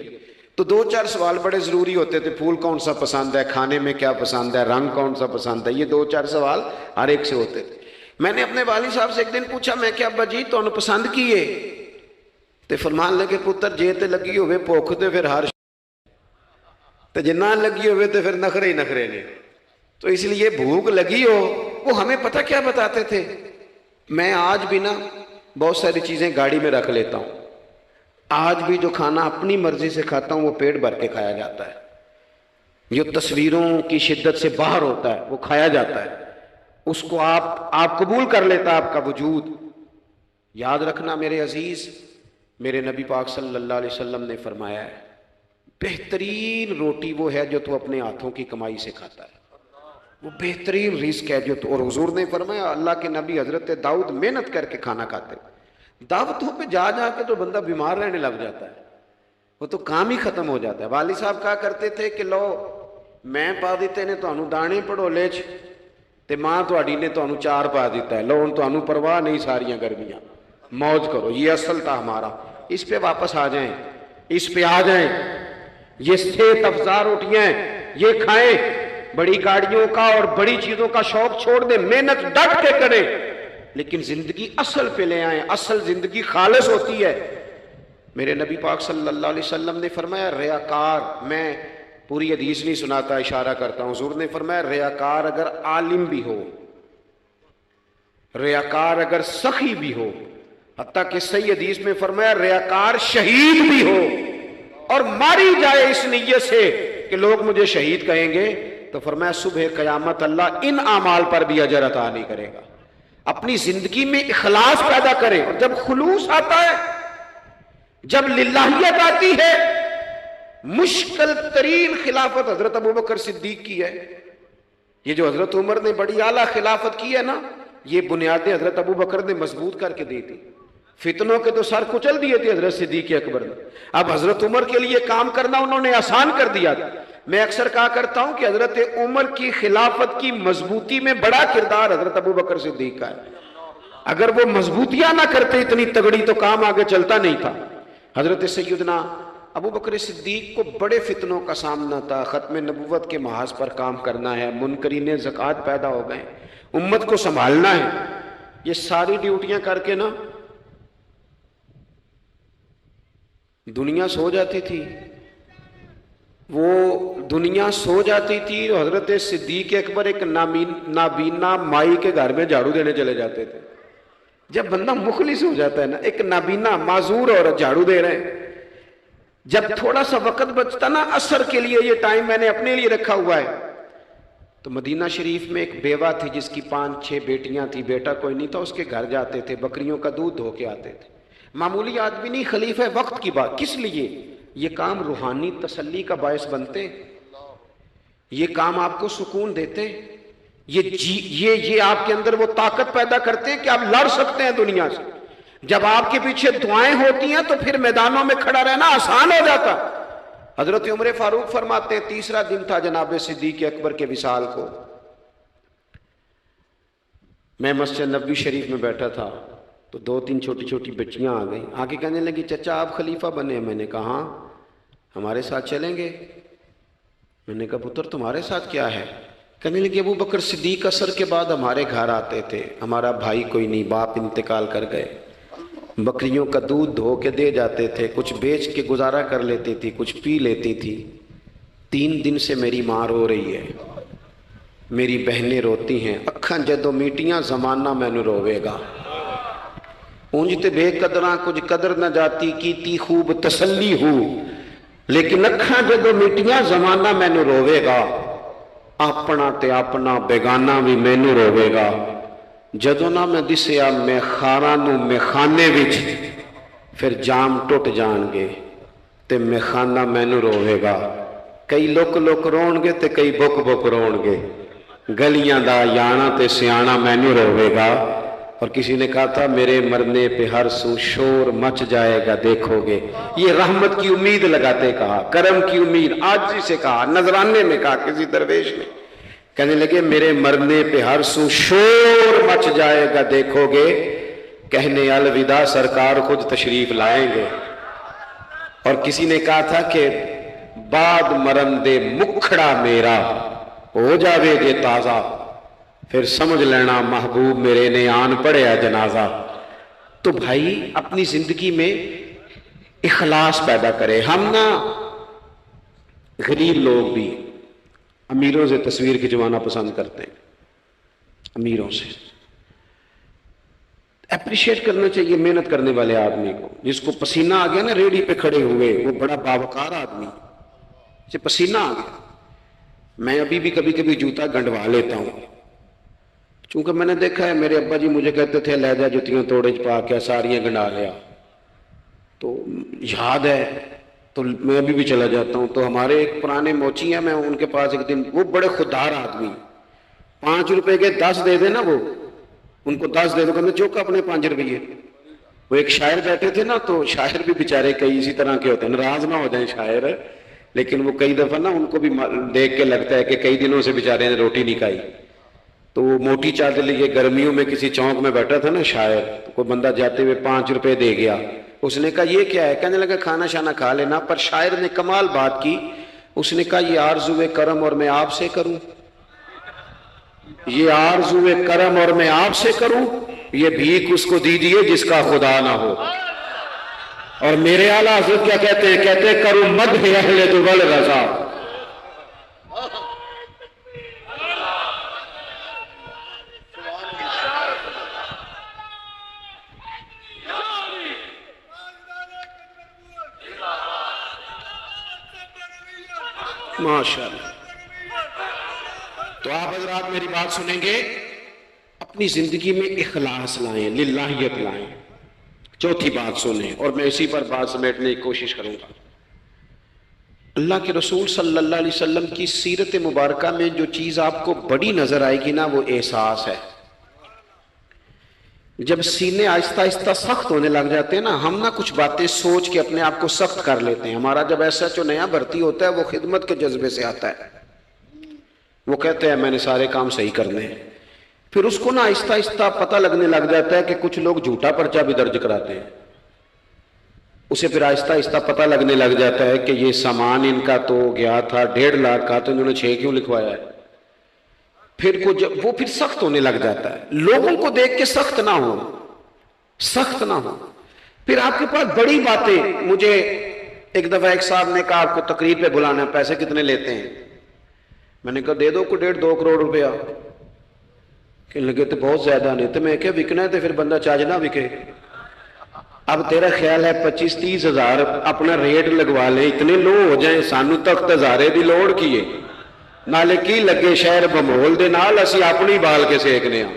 تو 2-4 سوال بڑے ضروری ہوتے تھے، پھول کون سا پسند ہے، کھانے میں کیا پسند ہے، رنگ کون سا پسند ہے، یہ 2-4 سوال ہر ایک سے ہوتے تھے۔ میں نے اپنے والد صاحب سے ایک دن پوچھا، میں کہ ابا جی تو پسند کیے؟ تے فرمان لگے پتر جے تے لگی ہوئے بھوک تے پھر ہر تے جے نہ لگی ہوئے تے پھر نخرے ہی نخرے نے. تو اس لیے بھوک لگی ہو. وہ ہمیں پتہ کیا بتاتے تھے؟ میں آج بھی نا بہت ساری چیزیں گاڑی میں رکھ لیتا ہوں. آج بھی جو کھانا اپنی مرضی سے کھاتا ہوں وہ پیٹ بھر کے کھایا جاتا ہے. جو تصویروں کی شدت سے باہر ہوتا ہے وہ کھایا جاتا ہے. اس کو آپ قبول کر لیتا آپ کا وجود. یاد رکھنا میرے عزیز، میرے نبی پاک صلی اللہ علیہ وسلم نے فرمایا ہے بہترین روٹی وہ ہے جو تو اپنے ہاتھوں کی کمائی سے کھاتا ہے. وہ بہترین رزق ہے جو تو. اور حضور نے فرمایا اللہ کے نبی حضرت داؤد محنت کر کے کھانا کھاتے. دعوتوں پہ جا جا کے تو بندہ بیمار رہنے لگ جاتا ہے، وہ تو کام ہی ختم ہو جاتا ہے. والد صاحب کہا کرتے تھے کہ لو میں پا دیتے نے تانوں دانے پڑھولے چ تے ماں تہاڈی نے تانوں چار پا دیتا ہے. لو ہن تانوں پرواہ نہیں ساریاں گرمیاں، موج کرو. یہ اصل تھا ہمارا. اس پہ واپس آ جائیں، اس پہ آ جائیں. یہ صحت افزا روٹیاں یہ کھائیں. بڑی گاڑیوں کا اور بڑی چیزوں کا شوق چھوڑ دیں، محنت ڈٹ کے کریں، لیکن زندگی اصل پہ لے آئیں. اصل زندگی خالص ہوتی ہے. میرے نبی پاک صلی اللہ علیہ وسلم نے فرمایا ریاکار، میں پوری حدیث نہیں سناتا، اشارہ کرتا ہوں. حضور نے فرمایا ریاکار اگر عالم بھی ہو، ریاکار اگر سخی بھی ہو، حتیٰ کہ صحیح حدیث میں فرمایا ریاکار شہید بھی ہو اور ماری جائے اس نیت سے کہ لوگ مجھے شہید کہیں گے، تو فرمایا صبح قیامت اللہ ان اعمال پر بھی اجر عطا نہیں کرے گا. اپنی زندگی میں اخلاص پیدا کریں. اور جب خلوص آتا ہے، جب للہیت آتی ہے، مشکل ترین خلافت حضرت ابوبکر صدیق کی ہے. یہ جو حضرت عمر نے بڑی اعلیٰ خلافت کی ہے نا، یہ بنیادیں حضرت ابوبکر نے مضبوط کر کے دی تھی. فتنوں کے تو سر کچل دیے تھے حضرت صدیق اکبر نے. اب حضرت عمر کے لیے کام کرنا انہوں نے آسان کر دیا تھا. میں اکثر کہا کرتا ہوں کہ حضرت عمر کی خلافت کی مضبوطی میں بڑا کردار حضرت ابوبکر صدیق کا ہے. اگر وہ مضبوطیاں نہ کرتے اتنی تگڑی تو کام آگے چلتا نہیں تھا. حضرت سیدنا ابوبکر صدیق کو بڑے فتنوں کا سامنا تھا. ختم نبوت کے محاذ پر کام کرنا ہے، منکرین زکوٰۃ پیدا ہو گئے، امت کو سنبھالنا ہے. یہ ساری ڈیوٹیاں کر کے نا دنیا سو جاتی تھی. وہ دنیا سو جاتی تھی اور حضرت صدیق اکبر ایک نابینا مائی کے گھر میں جھاڑو دینے چلے جاتے تھے. جب بندہ مخلص ہو جاتا ہے نا، ایک نابینا معذور عورت جھاڑو دے رہے ہیں، جب تھوڑا سا وقت بچتا نا عصر کے لیے، یہ ٹائم میں نے اپنے لیے رکھا ہوا ہے، تو مدینہ شریف میں ایک بیوہ تھی جس کی 5-6 بیٹیاں تھی، بیٹا کوئی نہیں تھا. اس کے گھر جاتے تھے، بکریوں کا دودھ دھو کے آتے تھے. معمولی آدمی نہیں، خلیفہ وقت کی بات. کس لیے؟ یہ کام روحانی تسلی کا باعث بنتے، یہ کام آپ کو سکون دیتے، یہ آپ کے اندر وہ طاقت پیدا کرتے ہیں کہ آپ لڑ سکتے ہیں دنیا سے. جب آپ کے پیچھے دعائیں ہوتی ہیں تو پھر میدانوں میں کھڑا رہنا آسان ہو جاتا. حضرت عمر فاروق فرماتے ہیں تیسرا دن تھا جناب صدیق اکبر کے وصال کو، میں مسجد نبوی شریف میں بیٹھا تھا تو 2-3 چھوٹی چھوٹی بچیاں آ گئیں. آ کے کہنے لگی چچا آپ خلیفہ بنے ہیں. میں نے کہا ہاں، ہمارے ساتھ چلیں گے؟ میں نے کہا پتر تمہارے ساتھ کیا ہے؟ کہنے لگی ابو بکر صدیق عصر کے بعد ہمارے گھر آتے تھے، ہمارا بھائی کوئی نہیں، باپ انتقال کر گئے، بکریوں کا دودھ دھو کے دے جاتے تھے، کچھ بیچ کے گزارا کر لیتی تھی، کچھ پی لیتی تھی. 3 دن سے میری ماں رو رہی ہے، میری بہنیں روتی ہیں، اکھاں جدوں میٹیاں زمانہ مینوں روے گا. اونج تے بے قدراں کچھ قدر نہ جاتی کیتی خوب تسلی ہو، لیکن اکھاں جدوں میٹیاں زمانہ مینوں روے گا. اپنا تے اپنا بیگانہ بھی مینوں روے گا. جدوں نہ میں دسیا میں خاراں نوں میخانے وچ، پھر جام ٹوٹ جان گے تے میخانہ مینوں روے گا. کئی لک لک رون گے تے کئی بک بک رون گے. گلیاں دا یانا تے سیانا مینوں روے گا. اور کسی نے کہا تھا میرے مرنے پہ ہر سو شور مچ جائے گا دیکھو گے. یہ رحمت کی امید لگاتے کہا، کرم کی امید، آجزی سے کہا، نذرانے میں کہا کسی درویش نے. کہنے لگے میرے مرنے پہ ہر سو شور مچ جائے گا دیکھو گے. کہنے الوداع سرکار خود تشریف لائیں گے. اور کسی نے کہا تھا کہ بعد مرندے مکھڑا میرا ہو جاوے گے تازہ، پھر سمجھ لینا محبوب میرے نے آن پڑیا جنازہ۔ تو بھائی اپنی زندگی میں اخلاص پیدا کرے۔ ہم نا غریب لوگ بھی امیروں سے تصویر کھنچوانا پسند کرتے ہیں، امیروں سے اپریشیٹ کرنا چاہیے محنت کرنے والے آدمی کو، جس کو پسینہ آ گیا نا ریڑھی پہ کھڑے ہوئے، وہ بڑا باوقار آدمی جسے پسینہ آ گیا۔ میں ابھی بھی کبھی کبھی جوتا گنڈوا لیتا ہوں، چونکہ میں نے دیکھا ہے میرے ابا جی مجھے کہتے تھے لے جا جتیاں توڑے پا کے ساریاں گنڈا لیا، تو یاد ہے تو میں ابھی بھی چلا جاتا ہوں۔ تو ہمارے ایک پرانے موچی ہیں، میں ان کے پاس ایک دن، وہ بڑے خوددار آدمی، 5 روپے کے 10 دے دے نا، وہ ان کو 10 دے دو، کہتے چوک اپنے 5 روپے۔ وہ ایک شاعر بیٹھے تھے نا، تو شاعر بھی بیچارے کئی اسی طرح کے ہوتے ہیں، ناراض نہ ہو جائیں شاعر، لیکن وہ کئی دفعہ نا ان کو بھی دیکھ کے لگتا ہے کہ کئی دنوں سے بیچارے نے روٹی نہیں کھائی۔ تو وہ موٹی چادر لیے گرمیوں میں کسی چوک میں بیٹھا تھا نا شاعر، تو کوئی بندہ جاتے ہوئے 5 روپے دے گیا، اس نے کہا یہ کیا ہے؟ کہنے لگا کھانا شانا کھا لینا، پر شاعر نے کمال بات کی، اس نے کہا یہ آرزو کرم اور میں آپ سے کروں، یہ آرزو کرم اور میں آپ سے کروں، یہ بھیک اس کو دیجیے جس کا خدا نہ ہو۔ اور میرے اعلیٰ حضرت کیا کہتے ہیں؟ کہتے ہیں کرو مدح اہل دول رضا۔ ماشاءاللہ۔ تو آپ حضرات میری بات سنیں گے، اپنی زندگی میں اخلاص لائیں، للہیت لائیں۔ چوتھی بات سنیں، اور میں اسی پر بات سمیٹنے کی کوشش کروں گا۔ اللہ کے رسول صلی اللہ علیہ وسلم کی سیرت مبارکہ میں جو چیز آپ کو بڑی نظر آئے گی نا، وہ احساس ہے۔ جب سینے آہستہ آہستہ سخت ہونے لگ جاتے ہیں نا، ہم نا کچھ باتیں سوچ کے اپنے آپ کو سخت کر لیتے ہیں۔ ہمارا جب ایسا جو نیا بھرتی ہوتا ہے، وہ خدمت کے جذبے سے آتا ہے، وہ کہتے ہیں میں نے سارے کام صحیح کرنے ہیں۔ پھر اس کو نا آہستہ آہستہ پتہ لگنے لگ جاتا ہے کہ کچھ لوگ جھوٹا پرچہ بھی درج کراتے ہیں، اسے پھر آہستہ آہستہ پتہ لگنے لگ جاتا ہے کہ یہ سامان ان کا تو گیا تھا 1.5 لاکھ کا، تو انہوں نے 6 کیوں لکھوایا ہے؟ پھر وہ پھر سخت ہونے لگ جاتا ہے۔ لوگوں کو دیکھ کے سخت نہ ہو، سخت نہ ہو۔ پھر آپ کے پاس بڑی باتیں، مجھے ایک دفعہ ایک صاحب نے کہا آپ کو تقریر پہ بلانا ہے، پیسے کتنے لیتے ہیں؟ میں نے کہا دے دو کو 1.5-2 کروڑ روپیہ۔ کہنے لگے تو بہت زیادہ نہیں۔ تو میں کہا وکنا ہے تو پھر بندہ چاج نہ وکے۔ اب تیرا خیال ہے 25-30 ہزار اپنا ریٹ لگوا لیں، اتنے لو ہو جائیں، سانو تخت ہزارے دی لوڑ کیے نالے کی لگے شہر بمول دے نال اسی اپنی بال کے سیکنے ہاں۔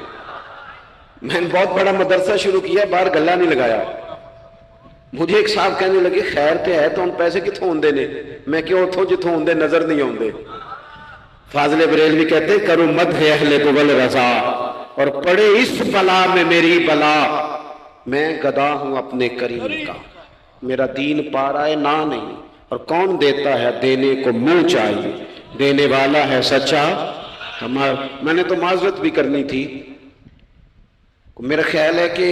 میں نے بہت بڑا مدرسہ شروع کیا، باہر گلہ نہیں لگایا۔ مجھے ایک صاحب کہنے لگے خیر تے ہے تو ان پیسے کتوں ہوندے نے؟ میں کیوں اتھوں جتوں ہوندے نظر نہیں ہوندے۔ فاضل بریلوی کہتے ہیں کرو مدح اہل دول رضا، اور پڑے اس بلا میں میری بلا، میں گدا ہوں اپنے کریم کا، میرا دین پا رہا ہے نہ نہیں، اور کون دیتا ہے دینے کو منہ چاہیے، دینے والا ہے سچا ہمارا۔ میں نے تو معذرت بھی کرنی تھی، میرا خیال ہے کہ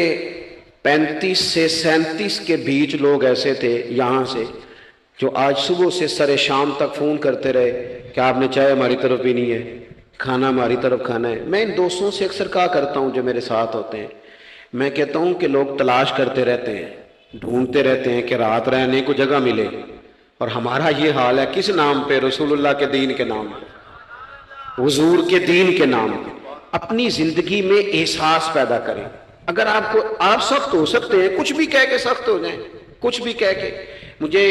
35 سے 37 کے بیچ لوگ ایسے تھے یہاں سے جو آج صبح سے سر شام تک فون کرتے رہے کہ آپ نے چائے ہماری طرف پینی ہے، کھانا ہماری طرف کھانا ہے۔ میں ان دوستوں سے اکثر کہا کرتا ہوں جو میرے ساتھ ہوتے ہیں، میں کہتا ہوں کہ لوگ تلاش کرتے رہتے ہیں، ڈھونڈتے رہتے ہیں کہ رات رہنے کو جگہ ملے، اور ہمارا یہ حال ہے کس نام پہ؟ رسول اللہ کے دین کے نام پہ، حضور کے دین کے نام پہ۔ اپنی زندگی میں احساس پیدا کریں۔ اگر آپ سخت ہو سکتے ہیں، کچھ بھی کہہ کے سخت ہو جائیں، کچھ بھی کہہ کے۔ مجھے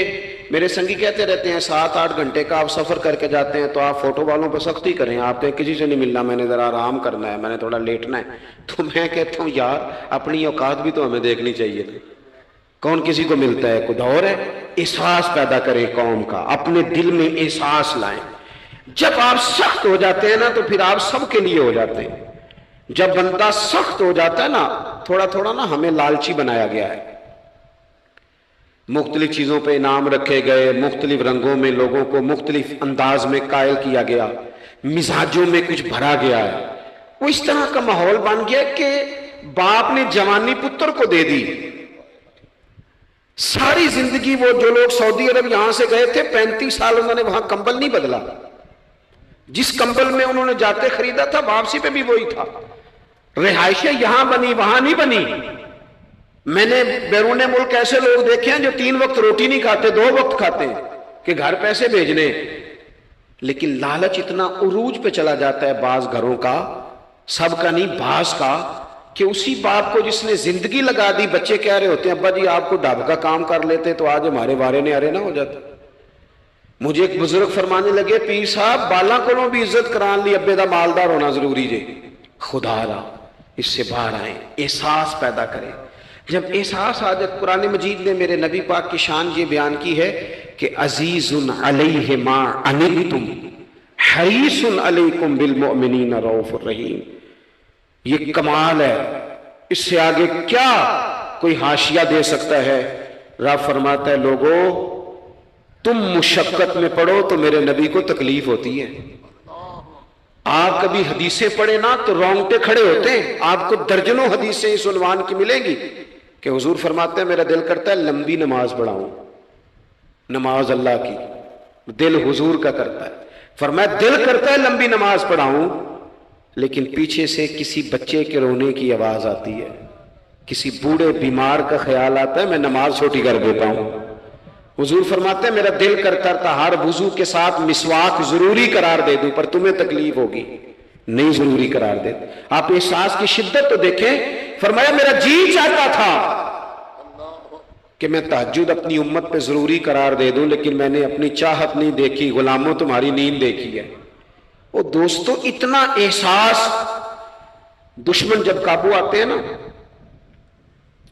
میرے سنگی کہتے رہتے ہیں 7-8 گھنٹے کا آپ سفر کر کے جاتے ہیں تو آپ فوٹو والوں پہ سختی کریں، آپ نے کسی سے نہیں ملنا، میں نے ذرا آرام کرنا ہے، میں نے تھوڑا لیٹنا ہے۔ تو میں کہتا ہوں یار اپنی اوقات بھی تو ہمیں دیکھنی چاہیے نا، کون کسی کو ملتا ہے؟ کچھ اور ہے۔ احساس پیدا کریں قوم کا، اپنے دل میں احساس لائیں۔ جب آپ سخت ہو جاتے ہیں نا تو پھر آپ سب کے لیے ہو جاتے ہیں۔ جب بندہ سخت ہو جاتا ہے نا، تھوڑا تھوڑا نا ہمیں لالچی بنایا گیا ہے، مختلف چیزوں پہ انعام رکھے گئے، مختلف رنگوں میں لوگوں کو مختلف انداز میں قائل کیا گیا، مزاجوں میں کچھ بھرا گیا ہے۔ وہ اس طرح کا ماحول بن گیا کہ باپ نے جوانی پتر کو دے دی۔ ساری زندگی وہ جو لوگ سعودی عرب یہاں سے گئے تھے 35 سال انہوں نے وہاں کمبل نہیں بدلا، جس کمبل میں انہوں نے جاتے خریدا تھا واپسی پہ بھی وہی تھا. رہائشیں یہاں بنی وہاں نہیں بنی. میں نے بیرون ملک ایسے لوگ دیکھے ہیں جو 3 وقت روٹی نہیں کھاتے 2 وقت کھاتے ہیں کہ گھر پیسے بھیجنے. لیکن لالچ اتنا عروج پہ چلا جاتا ہے بعض گھروں کا, سب کا نہیں بعض کا, کہ اسی باپ کو جس نے زندگی لگا دی, بچے کہہ رہے ہوتے ہیں ابا جی آپ کو ڈھاب کا کام کر لیتے تو آج ہمارے بارے نے ارے نہ ہو جاتا. مجھے ایک بزرگ فرمانے لگے پیر صاحب بالا کو بھی عزت کران لی ابے دا مالدار ہونا ضروری جے. خدا را اس سے باہر آئیں, احساس پیدا کریں. جب احساس آ جائے, قرآن مجید نے میرے نبی پاک کی شان یہ بیان کی ہے کہ عزیز علیہ ما عنتم حریص علیکم بالمؤمنین رؤوف الرحیم. یہ کمال ہے, اس سے آگے کیا کوئی حاشیہ دے سکتا ہے. رب فرماتا ہے لوگو تم مشقت میں پڑھو تو میرے نبی کو تکلیف ہوتی ہے. آپ کبھی حدیثیں پڑھیں نا تو رونگٹے کھڑے ہوتے ہیں. آپ کو درجنوں حدیثیں اس عنوان کی ملیں گی کہ حضور فرماتے ہیں میرا دل کرتا ہے لمبی نماز پڑھاؤں. نماز اللہ کی, دل حضور کا کرتا ہے. فرمایا دل کرتا ہے لمبی نماز پڑھاؤں, لیکن پیچھے سے کسی بچے کے رونے کی آواز آتی ہے, کسی بوڑھے بیمار کا خیال آتا ہے, میں نماز چھوٹی کر دیتا ہوں. حضور فرماتے ہیں میرا دل کرتا تھا ہر وضو کے ساتھ مسواک ضروری قرار دے دوں, پر تمہیں تکلیف ہوگی, نہیں ضروری قرار دے. آپ احساس کی شدت تو دیکھیں. فرمایا میرا جی چاہتا تھا کہ میں تہجد اپنی امت پہ ضروری قرار دے دوں, لیکن میں نے اپنی چاہت نہیں دیکھی, غلاموں تمہاری نیند دیکھی ہے. وہ دوستو اتنا احساس, دشمن جب قابو آتے ہیں نا.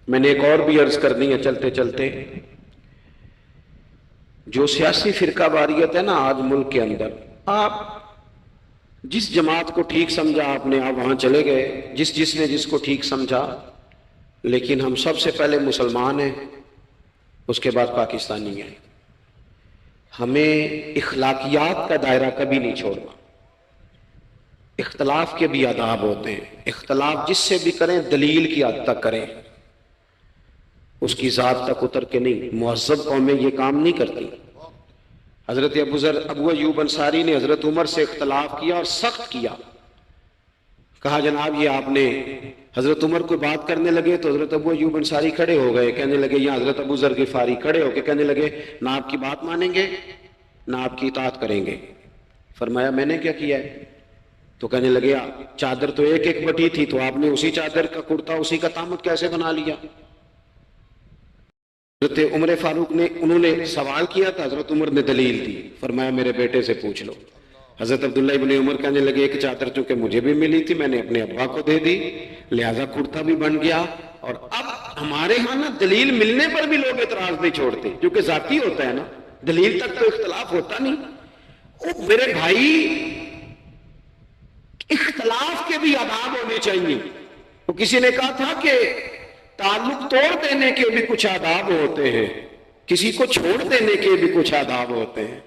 میں نے ایک اور بھی عرض کرنی ہے چلتے چلتے. جو سیاسی فرقہ واریت ہے نا آج ملک کے اندر, آپ جس جماعت کو ٹھیک سمجھا آپ نے, آپ وہاں چلے گئے, جس نے جس کو ٹھیک سمجھا. لیکن ہم سب سے پہلے مسلمان ہیں, اس کے بعد پاکستانی ہیں. ہمیں اخلاقیات کا دائرہ کبھی نہیں چھوڑنا. اختلاف کے بھی آداب ہوتے ہیں, اختلاف جس سے بھی کریں دلیل کی حد تک کریں, اس کی ذات تک اتر کے نہیں. مہذب قومیں یہ کام نہیں کرتی. حضرت ابو ایوب انصاری نے حضرت عمر سے اختلاف کیا اور سخت کیا. کہا جناب یہ آپ نے, حضرت عمر کو بات کرنے لگے تو حضرت ابو ایوب انصاری کھڑے ہو گئے, کہنے لگے, یا حضرت ابو ذر غفاری کھڑے ہو کے کہنے لگے نہ آپ کی بات مانیں گے نہ آپ کی اطاعت کریں گے. فرمایا میں نے کیا کیا ہے؟ تو کہنے لگے چادر تو ایک ایک بٹی تھی, تو آپ نے اسی چادر کا کرتا اسی کا تامت کیسے بنا لیا؟ حضرت عمر فاروق نے, انہوں نے سوال کیا تھا, حضرت عمر نے دلیل دی. فرمایا میرے بیٹے سے پوچھ لو. حضرت عبداللہ ابن عمر کہنے لگے ایک چادر چونکہ مجھے بھی ملی تھی میں نے اپنے ابا کو دے دی, لہذا کرتا بھی بن گیا. اور اب ہمارے ہاں نا دلیل ملنے پر بھی لوگ اعتراض نہیں چھوڑتے, کیونکہ ذاتی ہوتا ہے نا, دلیل تک تو اختلاف ہوتا نہیں. میرے بھائی اختلاف کے بھی آداب ہونے چاہیے. تو کسی نے کہا تھا کہ تعلق توڑ دینے کے بھی کچھ آداب ہوتے ہیں, کسی کو چھوڑ دینے کے بھی کچھ آداب ہوتے ہیں.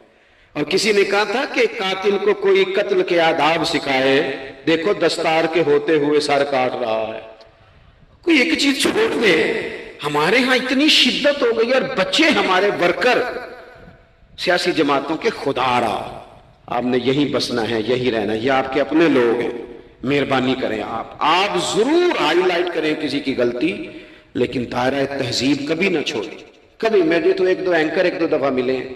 اور کسی نے کہا تھا کہ قاتل کو کوئی قتل کے آداب سکھائے, دیکھو دستار کے ہوتے ہوئے سر کاٹ رہا ہے. کوئی ایک چیز چھوڑ دے. ہمارے ہاں اتنی شدت ہو گئی, اور بچے ہمارے ورکر سیاسی جماعتوں کے, خدا را آپ نے یہی بسنا ہے یہی رہنا ہے, یہ آپ کے اپنے لوگ ہیں, مہربانی کریں آپ ضرور ہائی لائٹ کریں کسی کی غلطی, لیکن دائرہ تہذیب کبھی نہ چھوڑیں. کبھی مجھے تو ایک دو اینکر ایک دو دفعہ ملے ہیں,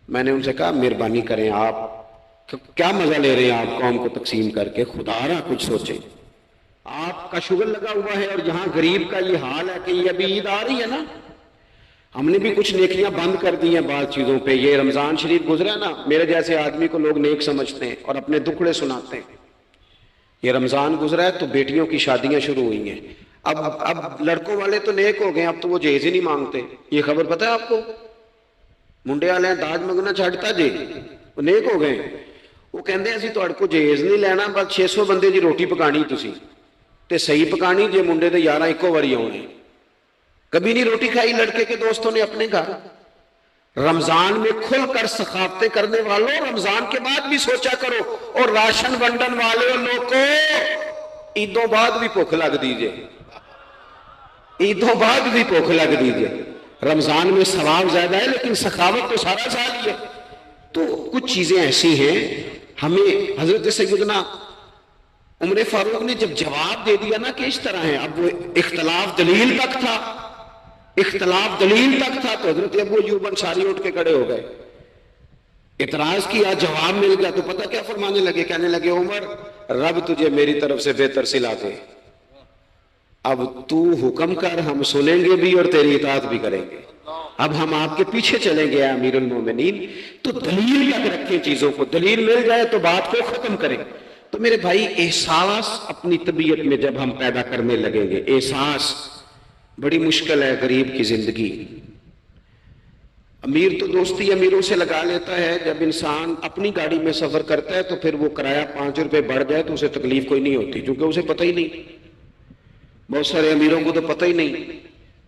میں نے ان سے کہا مہربانی کریں, آپ کیا مزہ لے رہے ہیں آپ قوم کو تقسیم کر کے, خدا را کچھ سوچیں. آپ کا شغل لگا ہوا ہے, اور یہاں غریب کا یہ حال ہے کہ یہ ابھی عید آ رہی ہے نا, ہم نے بھی کچھ نیکیاں بند کر دی ہیں بعض چیزوں پہ. یہ رمضان شریف گزرا ہے نا, میرے جیسے آدمی کو لوگ نیک سمجھتے ہیں اور اپنے دکھڑے سناتے ہیں. یہ رمضان گزرا ہے تو بیٹیوں کی شادیاں شروع ہوئی ہیں. اب لڑکوں والے تو نیک ہو گئے, اب تو وہ جہیز ہی نہیں مانگتے. یہ خبر پتہ ہے آپ کو؟ منڈے والے داج منگنا چھڈتا جی, وہ نیک ہو گئے. وہ کہندے اسی تہاڈے کو جہیز نہیں لینا, بس 600 بندے دی روٹی پکانی تسی, تے صحیح پکانی جے منڈے دے 11 ایکو واری آنے. کبھی نہیں روٹی کھائی لڑکے کے دوستوں نے اپنے گھر. رمضان میں کھل کر سخاوتیں کرنے والوں, رمضان کے بعد بھی سوچا کرو. اور راشن ونڈن والے لوگ کو عیدوں بعد بھی بھوک لگ دیجئے, عیدوں بعد بھی بھوک لگ دیجئے. رمضان میں ثواب زیادہ ہے لیکن سخاوت تو سارا سال ہی ہے. تو کچھ چیزیں ایسی ہیں ہمیں حضرت سیدنا عمر فاروق نے جب جواب دے دیا نا کہ اس طرح ہے، اب وہ اختلاف دلیل تک تھا، اختلاف دلیل تک تھا، تو حضرت ابو ایوب انصاری اٹھ کے کھڑے ہو گئے، اعتراض کیا، جواب مل گیا تو پتہ کیا فرمانے لگے، کہنے لگے عمر رب تجھے میری طرف سے بہتر سلا دے، اب تو حکم کر، ہم سنیں گے بھی اور تیری اطاعت بھی کریں گے، اب ہم آپ کے پیچھے چلیں گے امیر المومنین۔ تو دلیل تک رکھیں چیزوں کو، دلیل مل جائے تو بات کو ختم کریں۔ تو میرے بھائی احساس اپنی طبیعت میں جب ہم پیدا کرنے لگیں گے، احساس بڑی مشکل ہے غریب کی زندگی۔ امیر تو دوستی امیروں سے لگا لیتا ہے، جب انسان اپنی گاڑی میں سفر کرتا ہے تو پھر وہ کرایہ 5 روپے بڑھ جائے تو اسے تکلیف کوئی نہیں ہوتی، کیونکہ اسے پتہ ہی نہیں۔ بہت سارے امیروں کو تو پتہ ہی نہیں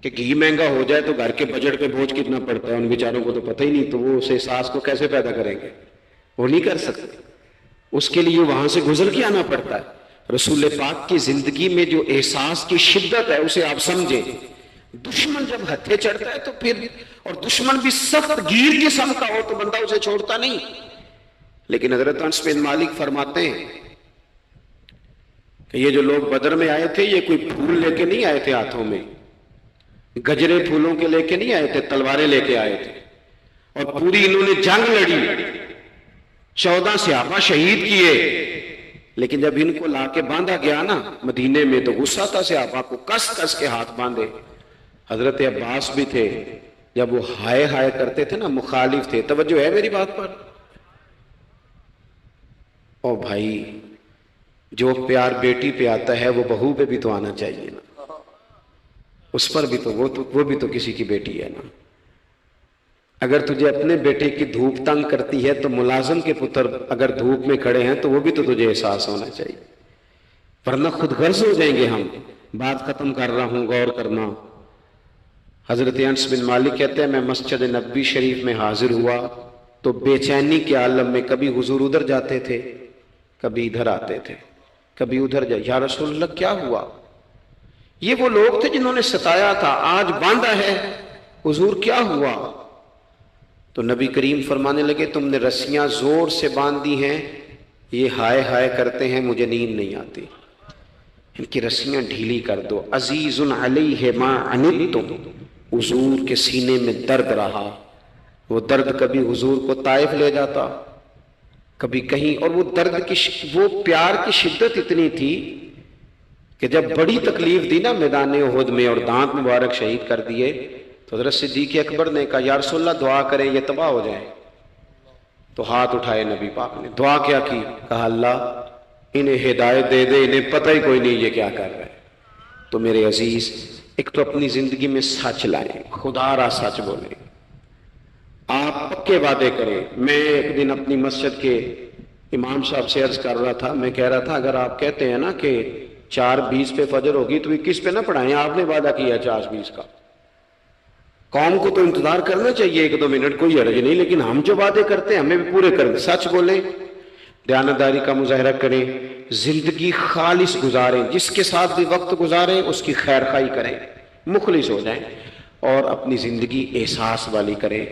کہ گھی مہنگا ہو جائے تو گھر کے بجٹ پہ بوجھ کتنا پڑتا ہے، ان بیچاروں کو تو پتہ ہی نہیں، تو وہ اس احساس کو کیسے پیدا کریں گے؟ وہ نہیں کر سکتے، اس کے لیے وہاں سے گزر کے آنا پڑتا ہے۔ رسول پاک کی زندگی میں جو احساس کی شدت ہے اسے آپ سمجھیں۔ دشمن جب ہتھے چڑھتا ہے تو پھر، اور دشمن بھی سخت گیر قسم کا ہو تو بندہ اسے چھوڑتا نہیں۔ لیکن حضرت انس بن مالک فرماتے ہیں کہ یہ جو لوگ بدر میں آئے تھے یہ کوئی پھول لے کے نہیں آئے تھے ہاتھوں میں، گجرے پھولوں کے لے کے نہیں آئے تھے، تلواریں لے کے آئے تھے، اور پوری انہوں نے جنگ لڑی، 14 صحابہ شہید کیے، لیکن جب ان کو لا کے باندھا گیا نا مدینے میں تو غصہ تھا صحابہ کو، کس کس کے ہاتھ باندھے۔ حضرت عباس بھی تھے، جب وہ ہائے ہائے کرتے تھے نا مخالف تھے، توجہ ہے میری بات پر؟ او بھائی جو پیار بیٹی پہ آتا ہے وہ بہو پہ بھی تو آنا چاہیے نا، اس پر بھی تو وہ بھی تو کسی کی بیٹی ہے نا۔ اگر تجھے اپنے بیٹے کی دھوپ تنگ کرتی ہے تو ملازم کے پتر اگر دھوپ میں کھڑے ہیں تو وہ بھی تو تجھے احساس ہونا چاہیے، ورنہ خود غرض ہو جائیں گے ہم۔ بات ختم کر رہا ہوں، غور کرنا۔ حضرت انس بن مالک کہتے ہیں میں مسجد نبوی شریف میں حاضر ہوا تو بے چینی کے عالم میں کبھی حضور ادھر جاتے تھے، کبھی ادھر آتے تھے، کبھی ادھر جائے، یا رسول اللہ کیا ہوا؟ یہ وہ لوگ تھے جنہوں نے ستایا تھا، آج باندھا ہے، حضور کیا ہوا؟ تو نبی کریم فرمانے لگے تم نے رسیاں زور سے باندھی ہیں، یہ ہائے ہائے کرتے ہیں، مجھے نیند نہیں آتی، ان کی رسیاں ڈھیلی کر دو۔ عزیز علیہ ما عنتم، حضور کے سینے میں درد رہا، وہ درد کبھی حضور کو طائف لے جاتا، کبھی کہیں، اور وہ درد کی وہ پیار کی شدت اتنی تھی کہ جب بڑی تکلیف دی نا میدان احد میں اور دانت مبارک شہید کر دیے تو حضرت صدیق اکبر نے کہا یا رسول اللہ دعا کریں یہ تباہ ہو جائیں، تو ہاتھ اٹھائے نبی پاک نے، دعا کیا کی؟ کہا اللہ انہیں ہدایت دے دے، انہیں پتہ ہی کوئی نہیں یہ کیا کر رہے۔ تو میرے عزیز ایک تو اپنی زندگی میں سچ لائیں، خدا را سچ بولیں، آپ پکے وعدے کریں۔ میں ایک دن اپنی مسجد کے امام صاحب سے عرض کر رہا تھا، میں کہہ رہا تھا اگر آپ کہتے ہیں نا کہ 4:20 پہ فجر ہوگی تو 21 پہ نہ پڑھائیں، آپ نے وعدہ کیا 4:20 کا، قوم کو تو انتظار کرنا چاہیے 1-2 منٹ، کوئی حرج نہیں، لیکن ہم جو وعدے کرتے ہیں ہمیں بھی پورے کریں، سچ بولیں، دیانتداری کا مظاہرہ کریں، زندگی خالص گزاریں، جس کے ساتھ بھی وقت گزاریں اس کی خیر خواہی کریں، مخلص ہو جائیں، اور اپنی زندگی احساس والی کریں۔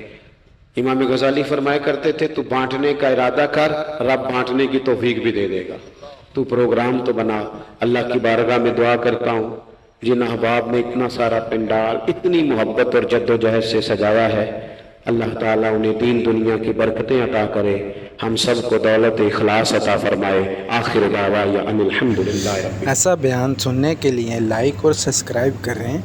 امام غزالی فرمایا کرتے تھے تو بانٹنے کا ارادہ کر، رب بانٹنے کی توفیق بھی دے دے گا، تو پروگرام تو بنا۔ اللہ کی بارگاہ میں دعا کرتا ہوں جن احباب نے اتنا سارا پنڈال اتنی محبت اور جد و جہد سے سجایا ہے، اللہ تعالیٰ انہیں دین دنیا کی برکتیں عطا کرے، ہم سب کو دولت اخلاص عطا فرمائے۔ آخر دعوانا ان الحمدللہ۔ ایسا بیان سننے کے لیے لائک اور سبسکرائب کریں۔